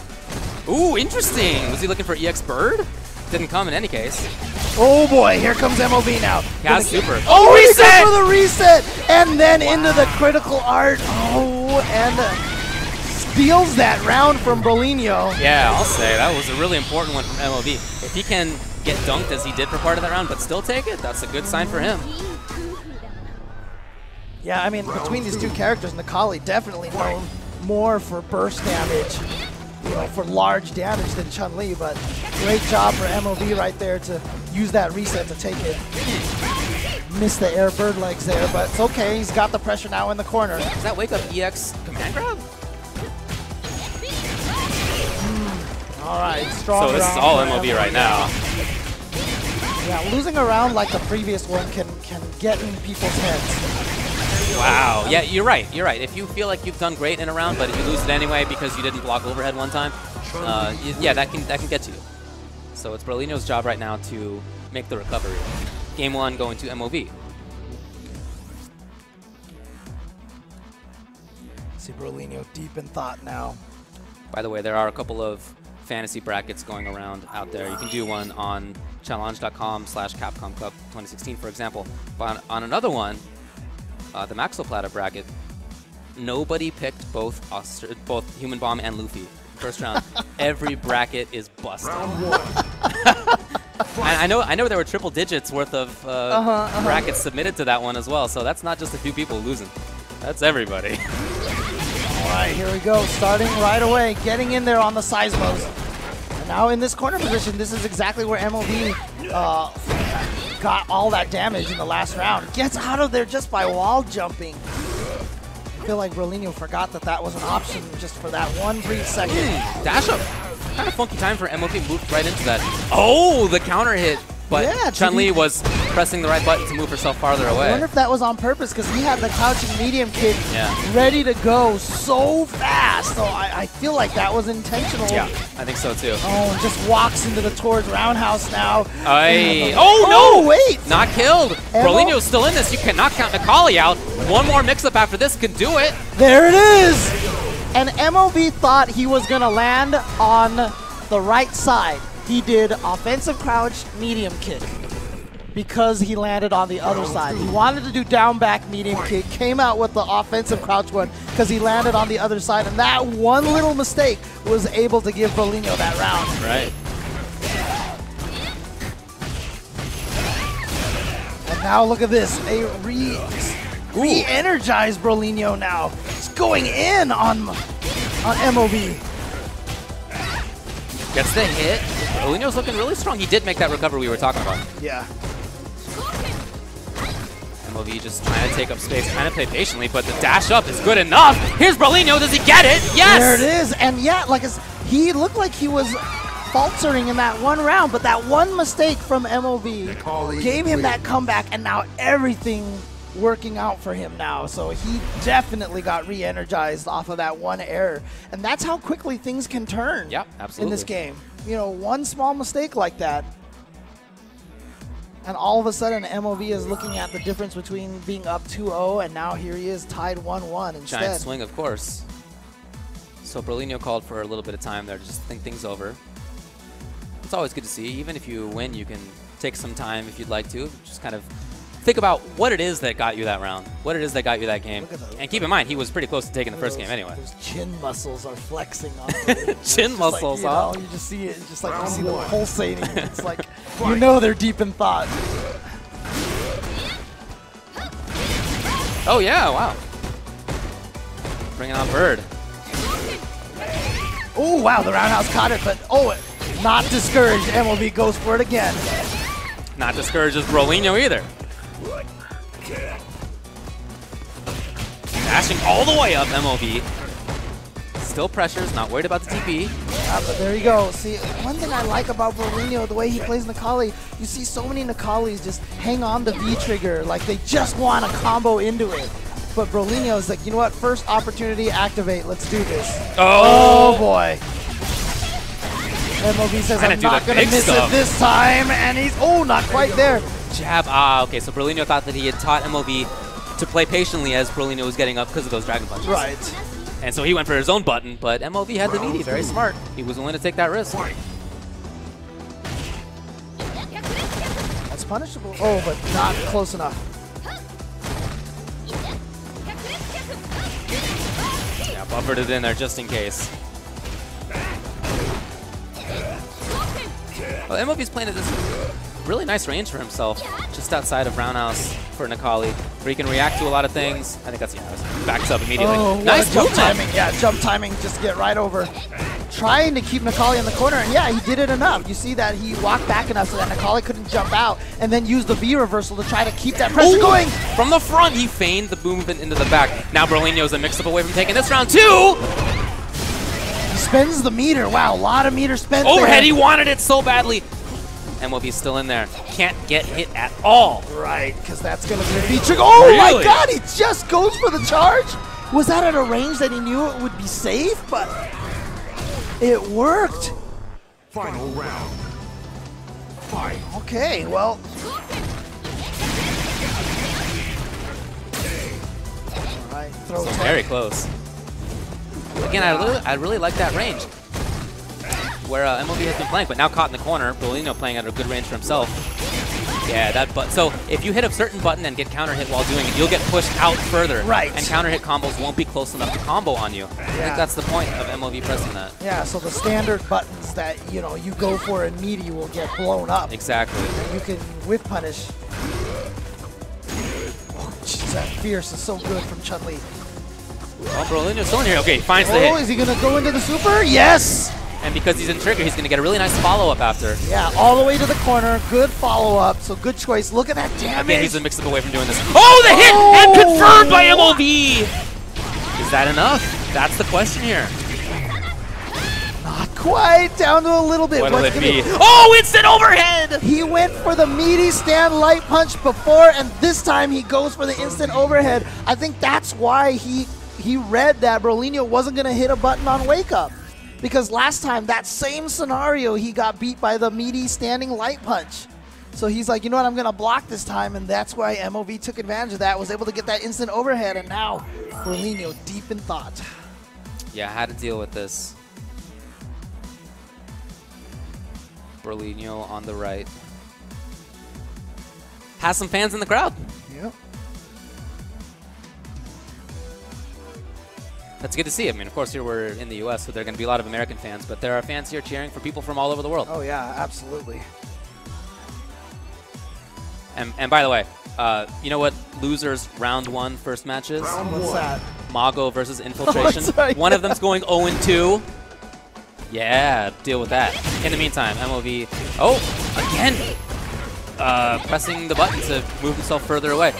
Ooh, interesting. Was he looking for EX Bird? Didn't come in any case. Oh boy, here comes MOV now. Yeah, super. Oh, reset! For the reset! And then into the critical art. Oh, and steals that round from Brolinho. Yeah, I'll say that was a really important one from MOV. If he can get dunked as he did for part of that round, but still take it, that's a good sign for him. Yeah, I mean, between these two characters, Nikali definitely known more for burst damage, you know, for large damage than Chun-Li, but great job for MOV right there to use that reset to take it. Missed the air bird legs there, but it's okay. He's got the pressure now in the corner. Does that wake up EX command grab? All right, strong. So this is all MOV right now. Yeah, losing a round like the previous one can get in people's heads. Wow. Yeah, you're right. You're right. If you feel like you've done great in a round, but if you lose it anyway because you didn't block overhead one time, yeah, that can get to you. So it's Brolinho's job right now to make the recovery. Game 1 going to MOV. See Brolinho deep in thought now. By the way, there are a couple of fantasy brackets going around out there. You can do one on challenge.com/Capcom Cup 2016, for example. But on another one, the Maxo Plata bracket, nobody picked both Human Bomb and Luffy. First round, every bracket is busted. And I know there were triple digits worth of brackets submitted to that one as well, so that's not just a few people losing. That's everybody. All right, here we go. Starting right away, getting in there on the seismos. And now in this corner position, this is exactly where MOV got all that damage in the last round. Gets out of there just by wall jumping. I feel like Brolinho forgot that that was an option just for that one brief second. Dash up. Kind of funky time for MOV, moved right into that. Oh, the counter hit. But Yeah, Chun-Li was pressing the right button to move herself farther I away. wonder if that was on purpose because he had the crouching medium kick Yeah. ready to go so fast. So I feel like that was intentional. Yeah, I think so too. Oh, and just walks into the towards roundhouse now. Aye. Oh, no! Wait! Not killed. Emo? Brolinho's still in this. You cannot count Necalli out. One more mix-up after this can do it. There it is! And MOV thought he was going to land on the right side. He did offensive crouch, medium kick because he landed on the other side. He wanted to do down back medium kick, came out with the offensive crouch one because he landed on the other side. And that one little mistake was able to give Brolinho that round. Right. And now look at this, a re-energized Brolinho now. It's going in on MOV. Gets the hit. Brolinho's looking really strong. He did make that recovery we were talking about. Yeah. MOV just trying to take up space, trying to play patiently, but the dash up is good enough. Here's Brolinho. Does he get it? Yes! There it is. And yeah, like he looked like he was faltering in that one round, but that one mistake from MOV gave him that comeback, and now everything working out for him now. So he definitely got re-energized off of that one error. And that's how quickly things can turn absolutely. in this game. You know, one small mistake like that, and all of a sudden MOV is looking at the difference between being up 2-0 and now here he is tied 1-1 instead. Giant swing, of course. So Brolinho called for a little bit of time there to just think things over. It's always good to see. Even if you win, you can take some time if you'd like to. Just kind of think about what it is that got you that round, what it is that got you that game. And keep in mind, he was pretty close to taking the first game anyway. Those chin muscles are flexing on him. Chin muscles, like, huh? You just see it, it's just like you see them pulsating. It's like, you know they're deep in thought. Oh yeah, wow. Bringing on Bird. Oh wow, the roundhouse caught it, but not discouraged. MOV goes for it again. Not discouraged as Brolinho either. Dashing all the way up, MOV. Still pressures, not worried about the TP. Yeah, but there you go. See, one thing I like about Brolinho, the way he plays Necalli, you see so many Necallis just hang on the V trigger, like they just want to combo into it. But Brolinho's like, you know what? First opportunity, activate. Let's do this. Oh boy. MOV says, I'm not going to miss it this time. And he's, not quite there. Jab. Okay, so Brolinho thought that he had taught MOV to play patiently as Brolinho was getting up because of those Dragon Punches. Right. And so he went for his own button, but MOV had the meaty, very smart. He was willing to take that risk. That's punishable. Oh, but not close enough. Yeah, buffered it in there just in case. Well, MOV's playing at this really nice range for himself, just outside of roundhouse for Necalli, where he can react to a lot of things. I think that's, backs up immediately. Oh, nice jump movement. timing. Yeah, jump timing, just get right over. Trying to keep Necalli in the corner, and yeah, he did it enough. You see that he walked back enough so that Necalli couldn't jump out, and then use the V reversal to try to keep that pressure going. From the front, he feigned the movement into the back. Now Brolinho's a mix-up away from taking this round too. He spends the meter. Wow, a lot of meter spent Overhead, there. he wanted it so badly. MOV's still in there. Can't get hit at all. Right, because that's going to be a feature. Oh my Really? God, he just goes for the charge. Was that at a range that he knew it would be safe? But it worked. Final round. Fight. Okay, well. All right, throw tech. Very close. Again, I really like that range where MOV has been playing, but now caught in the corner. Brolinho playing at a good range for himself. Yeah, that button. So if you hit a certain button and get counter hit while doing it, you'll get pushed out further. Right. And counter hit combos won't be close enough to combo on you. I think that's the point of MOV pressing that. Yeah, so the standard buttons that you go for in meaty will get blown up. Exactly. You can whiff punish. Oh, jeez, that fierce is so good from Chun-Li. Oh, Brolinho's still in here. Okay, he finds the hit. Is he gonna go into the super? Yes! And because he's in trigger, he's gonna get a really nice follow-up after. Yeah, all the way to the corner. Good follow-up, so good choice. Look at that damage. Again, he's a mix-up away from doing this. Oh, the hit! And confirmed by MOV! Is that enough? That's the question here. Not quite, down to a little bit. What'll it be? Oh, instant overhead! He went for the meaty stand light punch before, and this time he goes for the instant overhead. I think that's why he read that Brolinho wasn't going to hit a button on Wake Up. Because last time, that same scenario, he got beat by the meaty standing light punch. So he's like, you know what, I'm going to block this time, and that's why MOV took advantage of that, was able to get that instant overhead, and now Brolinho deep in thought. Yeah, I had to deal with this. Brolinho on the right. Has some fans in the crowd. Yep. That's good to see. I mean, of course, here we're in the U.S., so there are going to be a lot of American fans, but there are fans here cheering for people from all over the world. Oh, yeah, absolutely. And by the way, you know what losers round 1 first match is? What's that? Mago versus Infiltration. sorry. One of them's going 0-2. Yeah, deal with that. In the meantime, MOV, again, pressing the button to move himself further away.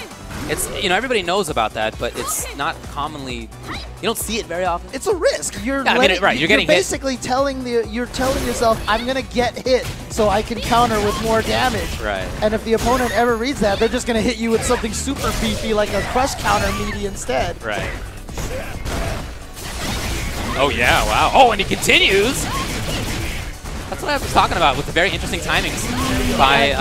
It's, you know, everybody knows about that, but it's not commonly, you don't see it very often. It's a risk. You're you're getting basically hit. telling yourself, I'm gonna get hit so I can counter with more damage. Right. And if the opponent ever reads that, they're just gonna hit you with something super beefy like a crush counter meaty instead. Right. Oh yeah, wow. Oh, and he continues. That's what I was talking about with the very interesting timings by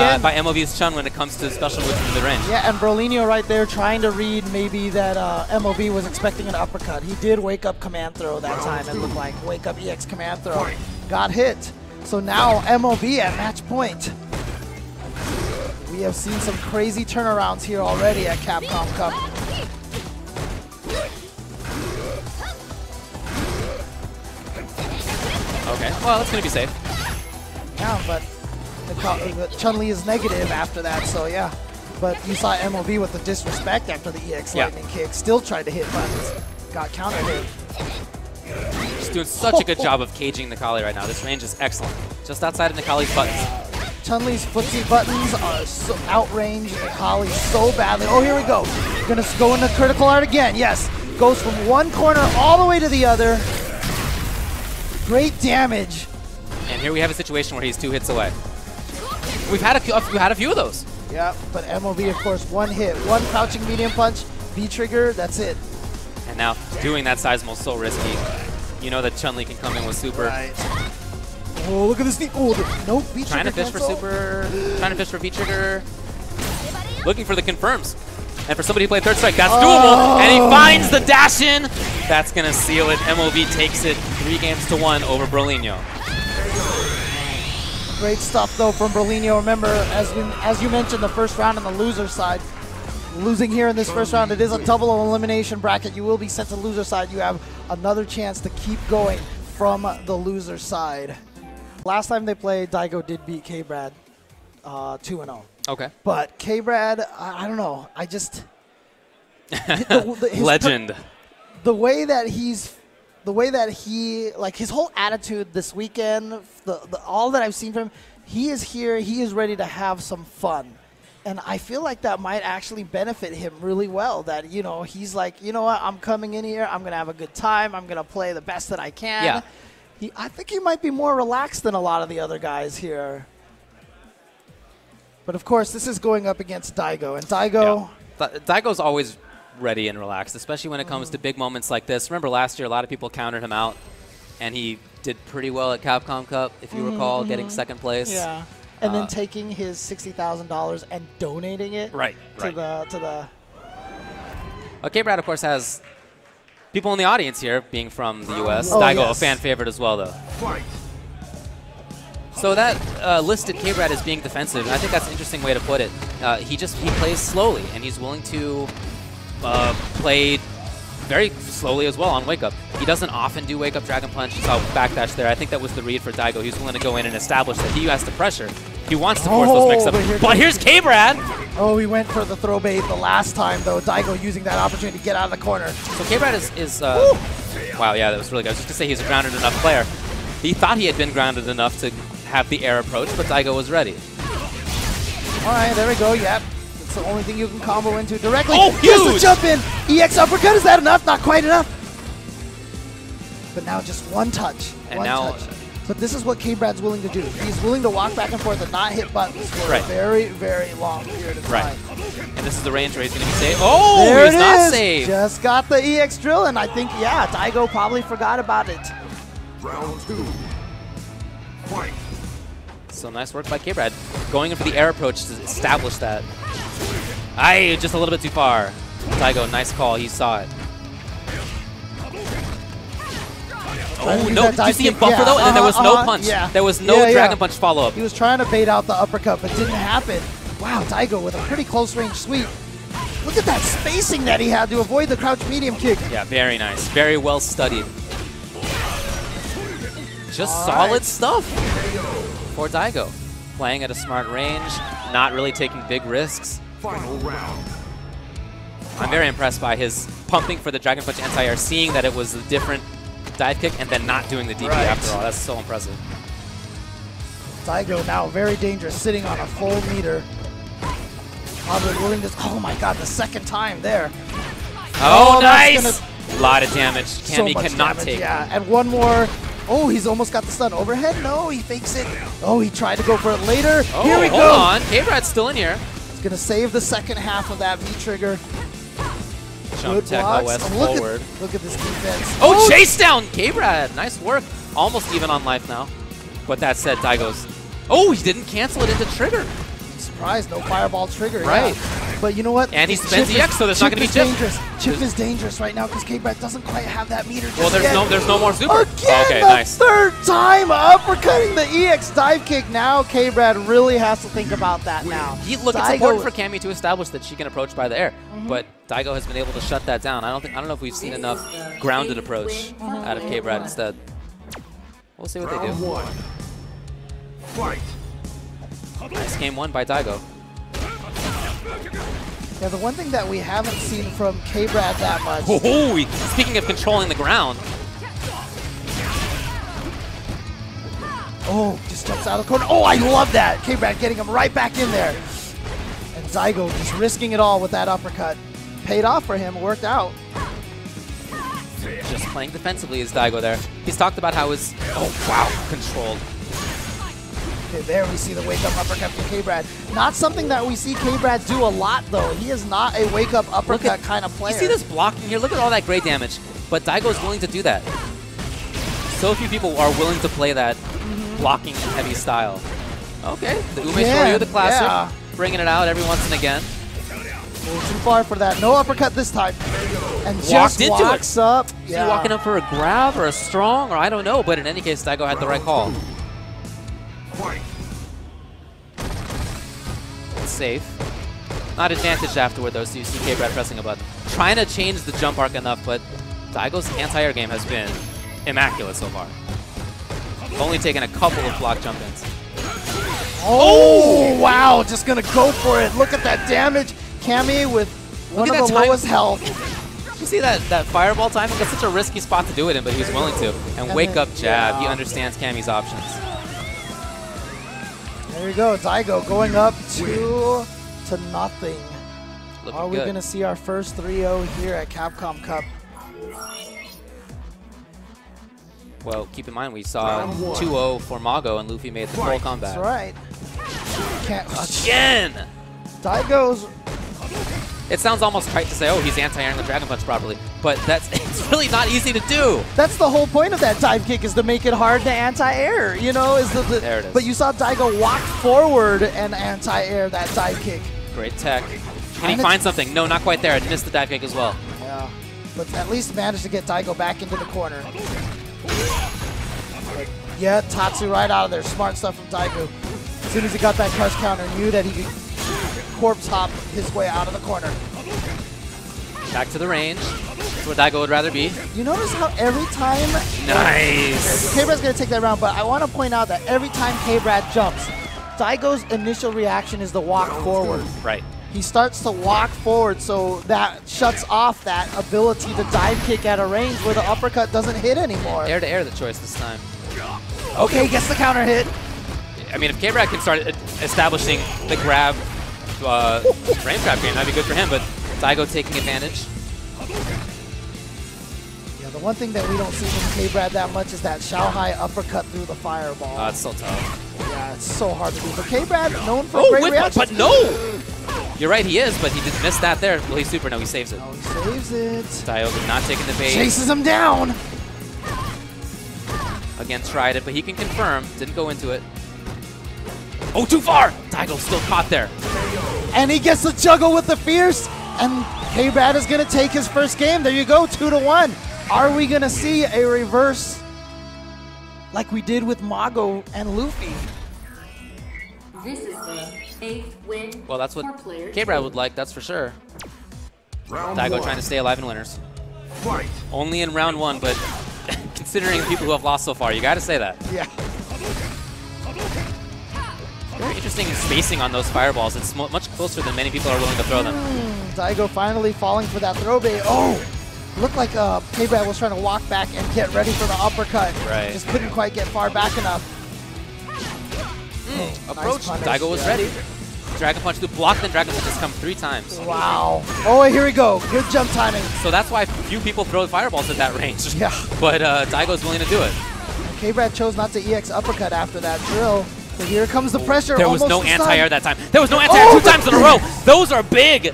MOV's Chun when it comes to special moves in the range. Yeah, and Brolinho right there trying to read maybe that MOV was expecting an uppercut. He did wake up command throw that time. It looked like wake up EX command throw. Got hit. So now MOV at match point. We have seen some crazy turnarounds here already at Capcom Cup. Okay, well, that's going to be safe. Yeah, but Chun-Li is negative after that, so yeah. But you saw MOV with the disrespect after the EX lightning kick. Still tried to hit buttons. Got counter hit. Just doing such a good job of caging Necalli right now. This range is excellent. Just outside of Necalli's buttons. Chun-Li's footsie buttons are so outranged Necalli so badly. Oh, here we go. Gonna go into critical art again. Yes. Goes from one corner all the way to the other. Great damage. And here we have a situation where he's 2 hits away. We've had a few of those. Yeah, but MOV, of course, one hit. One crouching medium punch, V-trigger, that's it. And now doing that Seismo is so risky. You know that Chun-Li can come in with super. Right. Oh, look at this. Oh, no V-trigger. Trying to fish for super. Trying to fish for V-trigger. Looking for the confirms. And for somebody who played Third Strike, that's doable. And he finds the dash in. That's going to seal it. MOV takes it 3-1 over Brolinho. Great stuff, though, from Brolinho. Remember, as you mentioned, the first round on the loser side. Losing here in this first round, it is a double elimination bracket. You will be sent to loser side. You have another chance to keep going from the loser side. Last time they played, Daigo did beat K-Brad 2-0. Okay. But K-Brad, I don't know. I just... Legend. The way that he, like his whole attitude this weekend, all that I've seen from him, he is here, he is ready to have some fun. And I feel like that might actually benefit him really well. That, you know, he's like, you know what, I'm coming in here, I'm going to have a good time, I'm going to play the best that I can. Yeah. I think he might be more relaxed than a lot of the other guys here. But of course, this is going up against Daigo. And Daigo... Yeah. Daigo's always ready and relaxed, especially when it comes to big moments like this. Remember last year, a lot of people countered him out, and he did pretty well at Capcom Cup, if you recall, getting 2nd place. Yeah. And then taking his $60,000 and donating it to the K-Brad, of course, has people in the audience here being from the U.S. Daigo, a fan favorite as well, though. Fight. So that listed K-Brad as being defensive. I think that's an interesting way to put it. He plays slowly, and he's willing to play very slowly as well on Wake Up. He doesn't often do Wake Up Dragon Punch. You saw backdash there. I think that was the read for Daigo. He's willing to go in and establish that he has the pressure. He wants to force those mix-ups. But here's K-Brad! Oh, he went for the throw bait the last time, though. Daigo using that opportunity to get out of the corner. So K-Brad is wow, yeah, that was really good. I was just going to say he's a grounded enough player. He thought he had been grounded enough to have the air approach, but Daigo was ready. All right, there we go. Yep. That's the only thing you can combo into directly. Oh, huge! Just a jump in. EX uppercut. Is that enough? Not quite enough. But now just one touch. And now But this is what K-Brad's willing to do. He's willing to walk back and forth and not hit buttons for a very, very long period of time. And this is the range where he's going to be safe. Oh, there he's not safe. Just got the EX drill, and I think, yeah, Daigo probably forgot about it. Round 2. Fight. So nice work by K-Brad. Going in for the air approach to establish that. Aye, just a little bit too far. Daigo, nice call. He saw it. Oh, no. Did you see him buffer, though? And then there was no punch. There was no Dragon Punch follow-up. He was trying to bait out the uppercut, but didn't happen. Wow, Daigo with a pretty close-range sweep. Look at that spacing that he had to avoid the crouch medium kick. Yeah, very nice. Very well studied. Just solid stuff for Daigo. Playing at a smart range, not really taking big risks. Final round. I'm very impressed by his pumping for the Dragon Punch anti-air, seeing that it was a different dive kick and then not doing the DP after all. That's so impressive. Daigo now very dangerous, sitting on a full meter. Probably willing to, oh my god, the second time there. Oh, nice! A lot of damage. Cammy cannot take. Yeah, and one more. Oh, he's almost got the stun. Overhead? No, he fakes it. Oh, he tried to go for it later. Oh, here we go. Hold on. K-Brad's still in here. He's going to save the second half of that V-trigger. Jump tech OS forward. Look at this defense. Oh, chase down! K-Brad, nice work. Almost even on life now. But that said, Daigo's. Oh, he didn't cancel it into trigger. Surprise, no fireball trigger. Right. Yeah. But you know what? And he spends EX, so there's not going to be chip. Chip is dangerous right now because K-Brad doesn't quite have that meter. Well, there's no more super. Again, okay, the nice. Third time uppercutting the EX dive kick. Now K-Brad really has to think about that now. Look, it's important for Cammy to establish that she can approach by the air, but Daigo has been able to shut that down. I don't know if we've seen enough grounded approach out of K-Brad instead. We'll see what they do. Round 1. Fight. Nice game won by Daigo. Yeah, the one thing that we haven't seen from K-Brad that much. Oh, speaking of controlling the ground. Oh, just jumps out of the corner. Oh, I love that. K-Brad getting him right back in there. And Daigo just risking it all with that uppercut. Paid off for him, worked out. Just playing defensively is Daigo there. He's talked about how his, oh wow, controlled. Okay, there we see the wake-up uppercut from K-Brad. Not something that we see K-Brad do a lot, though. He is not a wake-up uppercut kind of player. You see this blocking here? Look at all that great damage. But Daigo is willing to do that. So few people are willing to play that blocking heavy style. Okay, the Ume Shoryu, the classic. Bringing it out every once and again. A little too far for that. No uppercut this time. And Walked just into walks it. up. Is he walking up for a grab or a strong, or I don't know. But in any case, Daigo had the right call. Fight. It's safe. Not advantaged afterward, though, so you see K-Brad pressing a button. Trying to change the jump arc enough, but Daigo's anti-air game has been immaculate so far. Only taken a couple of block jump-ins. Oh, wow. Just going to go for it. Look at that damage. Cammy with one of the lowest health. You see that fireball timing? That's such a risky spot to do it in, but he was willing to. And wake up jab. He understands Cammy's options. There you go. Daigo going up 2-0. Looking Are we good. going to see our first 3-0 here at Capcom Cup? Well, keep in mind we saw 2-0 for Mago and Luffy made the full comeback. That's right. Again! Daigo's... It sounds almost trite to say, oh, he's anti-airing the Dragon Punch properly, but it's really not easy to do. That's the whole point of that dive kick, is to make it hard to anti-air, you know? There it is. But you saw Daigo walk forward and anti-air that dive kick. Great tech. Can he find something? No, not quite there. I missed the dive kick as well. Yeah, but at least managed to get Daigo back into the corner. But yeah, Tatsu right out of there. Smart stuff from Daigo. As soon as he got that crush counter, knew that he could corpse hop his way out of the corner. Back to the range. That's where Daigo would rather be. You notice how every time... Nice! K-Brad's going to take that round, but I want to point out that every time K-Brad jumps, Daigo's initial reaction is to walk forward. Right. He starts to walk forward, so that shuts off that ability to dive kick at a range where the uppercut doesn't hit anymore. Air to air the choice this time. Okay, gets the counter hit. I mean, if K-Brad can start establishing the grab frame trap game, that'd be good for him, but Daigo taking advantage. Yeah, the one thing that we don't see from K-Brad that much is that Shanghai uppercut through the fireball. It's so tough. Yeah, it's so hard to do. But K-Brad, known for Oh, great wait, reaction. but no! You're right, he is, but he did miss that there. Well, he's super. No, he saves it. Oh, he saves it. Daigo not taking the bait. Chases him down. Again, tried it, but he can confirm. Didn't go into it. Oh, too far! Daigo still caught there. And he gets the juggle with the fierce. And K-Brad is going to take his first game. There you go, 2-1. Are we going to see a reverse like we did with Mago and Luffy? This is the 8th win. Well, that's what for player K-Brad 2. would like, that's for sure. Round Daigo 1. trying to stay alive in winners. Fight. Only in round 1, but considering people who have lost so far, you got to say that. Yeah. Very interesting spacing on those fireballs. It's much closer than many people are willing to throw them. Daigo finally falling for that throw bait. Oh! Looked like K-Brad was trying to walk back and get ready for the uppercut. Right. Just couldn't quite get far back enough. Approach. Nice punish, Daigo was yeah. ready. Dragon Punch to block, then Dragon Punch has come 3 times. Wow. Oh, here we go. Good jump timing. So that's why few people throw fireballs at that range. Yeah. But Daigo's willing to do it. K-Brad chose not to EX uppercut after that drill. So here comes the pressure. There was almost no the stun. anti-air that time. There was no anti-air Oh, 2 times in a row. Those are big.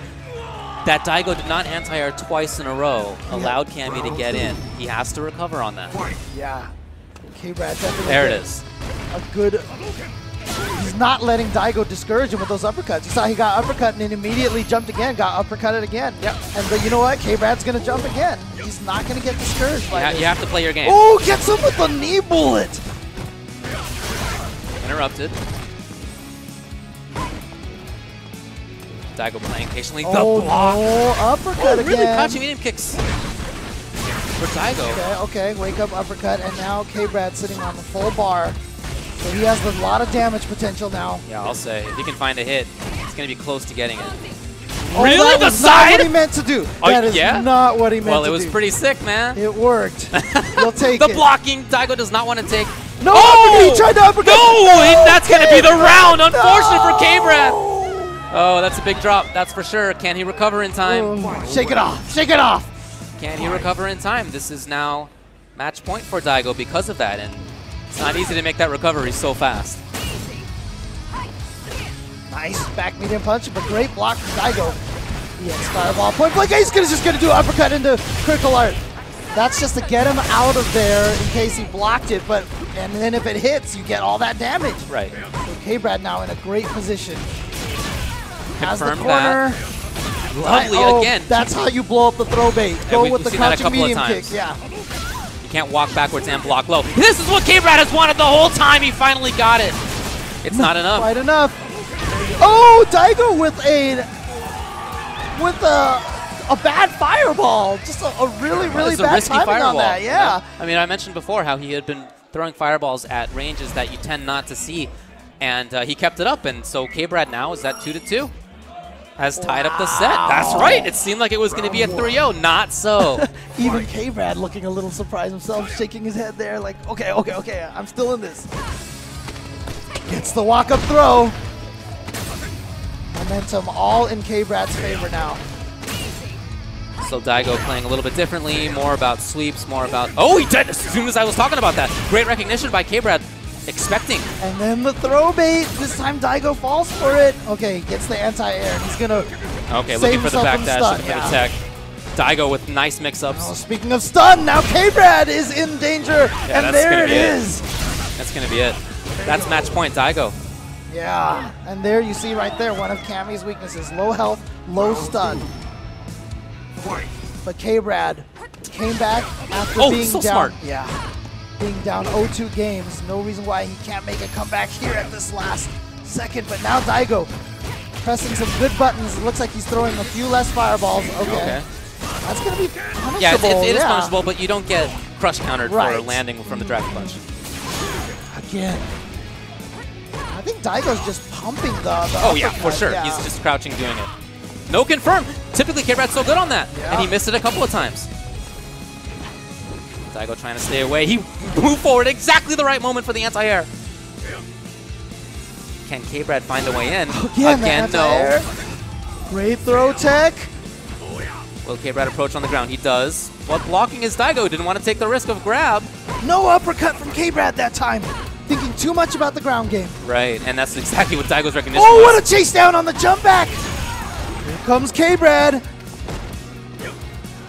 That Daigo did not anti-air twice in a row. Allowed Cammy to get in. He has to recover on that. Fight. Yeah. K-Brad definitely There it did is. a good... He's not letting Daigo discourage him with those uppercuts. You saw he got uppercut and then immediately jumped again, got uppercutted again. Yep. But you know what? K-Brad's going to jump again. He's not going to get discouraged by this. You have to play your game. Oh, gets him with the knee bullet. Interrupted. Daigo playing patiently. The Oh, block. no. Uppercut Really again. crouching medium kicks for Daigo. Okay, wake up uppercut, and now K-Brad sitting on the full bar. So he has a lot of damage potential now. Yeah, I'll say. If he can find a hit, it's going to be close to getting it. Oh, Really? that The was not side? what he meant to do. Oh, That is yeah? not what he meant to do. Well, it was pretty sick, man. It worked. You'll take The it. blocking, Daigo does not want to take. No, Oh! he tried to uppercut. No! And that's going to be the round. Unfortunate for No! K-Brad. Oh, that's a big drop. That's for sure. Can he recover in time? Oh, shake it off. Shake it off. Can he recover in time? This is now match point for Daigo because of that. And it's not easy to make that recovery so fast. Nice back medium punch, but great block from Daigo. Yes, fireball point blank. He's just gonna do an uppercut into critical art. That's just to get him out of there in case he blocked it. And then if it hits, you get all that damage. Right. So K-Brad now in a great position. Has the Confirmed corner. that. Lovely Oh, again. That's how you blow up the throw bait. Go we've with the seen that a crouching couple of medium kick. times. Yeah. You can't walk backwards and block low. This is what K-Brad has wanted the whole time. He finally got it. It's not enough. Quite enough. Oh, Daigo with a bad fireball. Just a really It's a bad risky timing fireball. on that. Yeah. I mean, I mentioned before how he had been throwing fireballs at ranges that you tend not to see, and he kept it up. And so K-Brad now is at 2-2. Has tied up the set. That's right. It seemed like it was going to be a 3-0. Not so. Even K-Brad looking a little surprised himself, shaking his head there like, okay, I'm still in this. Gets the walk-up throw. Momentum all in K-Brad's favor now. So Daigo playing a little bit differently, more about sweeps, more about... Oh, he did! As soon as I was talking about that. Great recognition by K-Brad, expecting. And then the throw bait. This time Daigo falls for it. Okay, gets the anti-air. He's going to Okay, save looking for the himself back from dash, stun, looking for yeah. the tech. Daigo with nice mix-ups. Oh, speaking of stun, now K-Brad is in danger. Yeah, And that's there gonna it be it. is. That's going to be it. That's match point, Daigo. Yeah, and there you see right there one of Cammy's weaknesses. Low health, low stun. Fight. But K-Brad came back after Oh, being so down. smart. Yeah, being down 0-2 games. No reason why he can't make a comeback here at this last second. But now Daigo pressing some good buttons. It looks like he's throwing a few less fireballs. Okay. That's going to be punishable. Yeah, it is punishable, but you don't get crush countered for Right. landing from the Dragon Punch. Again. I think Daigo's just pumping the Oh, yeah, for uppercut, sure. yeah. He's just crouching doing it. No confirm. Typically, K-Brad's so good on that. Yeah. And he missed it a couple of times. Daigo trying to stay away. He moved forward exactly the right moment for the anti-air. Can K-Brad find a way in? Again, Again, the anti-air. no. Great throw tech. Will K-Brad approach on the ground? He does. But blocking is Daigo. Didn't want to take the risk of grab. No uppercut from K-Brad that time. Thinking too much about the ground game. Right, and that's exactly what Daigo's recognition Oh, was. what a chase down on the jump back. Here comes K-Brad.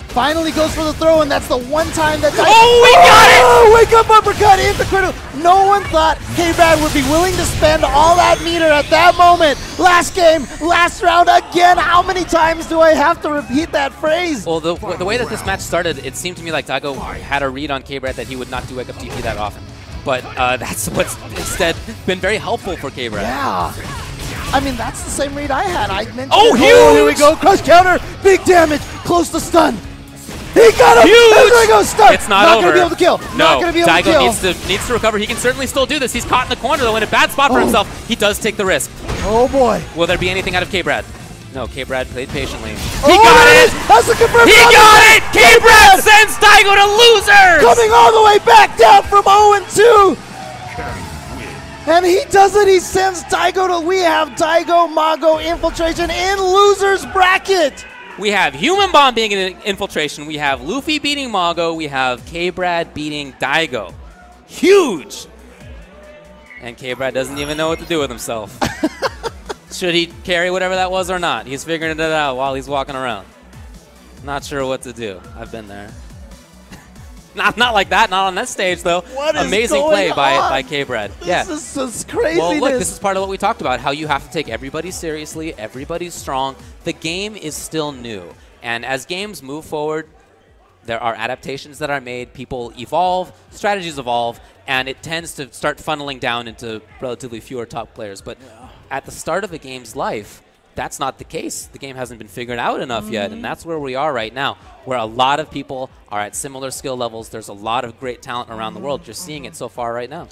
Finally goes for the throw, and that's the one time that Daigo... Oh, we got it! Oh, wake up uppercut into critical. No one thought K-Brad would be willing to spend all that meter at that moment. Last game, last round again. How many times do I have to repeat that phrase? Well, the way that this match started, it seemed to me like Daigo had a read on K-Brad that he would not do wake up TP that often. But that's what's instead been very helpful for K-Brad. Yeah. I mean, that's the same read I had. I mentioned Oh, it. huge! Oh, here we go. Crush counter. Big damage. Close to stun. He got him! Huge! There Daigo stuck! It's not over. Gonna be able to kill. No, Not gonna be able to kill. Daigo needs to recover. He can certainly still do this. He's caught in the corner, though, in a bad spot for himself. He does take the risk. Oh boy. Will there be anything out of K-Brad? No, K-Brad played patiently. He Oh, got there it! That's the confirmed. He got it! K-Brad sends Daigo to losers! Coming all the way back down from 0-2. And he does it. He sends Daigo to. We have Daigo, Mago, Infiltration in losers bracket. We have Human Bomb being in Infiltration. We have Luffy beating Mago. We have K-Brad beating Daigo. Huge! And K-Brad doesn't even know what to do with himself. Should he carry whatever that was or not? He's figuring it out while he's walking around. Not sure what to do. I've been there. Not like that. Not on that stage, though. What is Amazing going play by on? K-Brad. This is just craziness. Well, look, this is part of what we talked about, how you have to take everybody seriously, everybody's strong. The game is still new. And as games move forward, there are adaptations that are made, people evolve, strategies evolve, and it tends to start funneling down into relatively fewer top players. But at the start of a game's life, that's not the case. The game hasn't been figured out enough yet, and that's where we are right now, where a lot of people are at similar skill levels. There's a lot of great talent around the world. You're seeing it so far right now.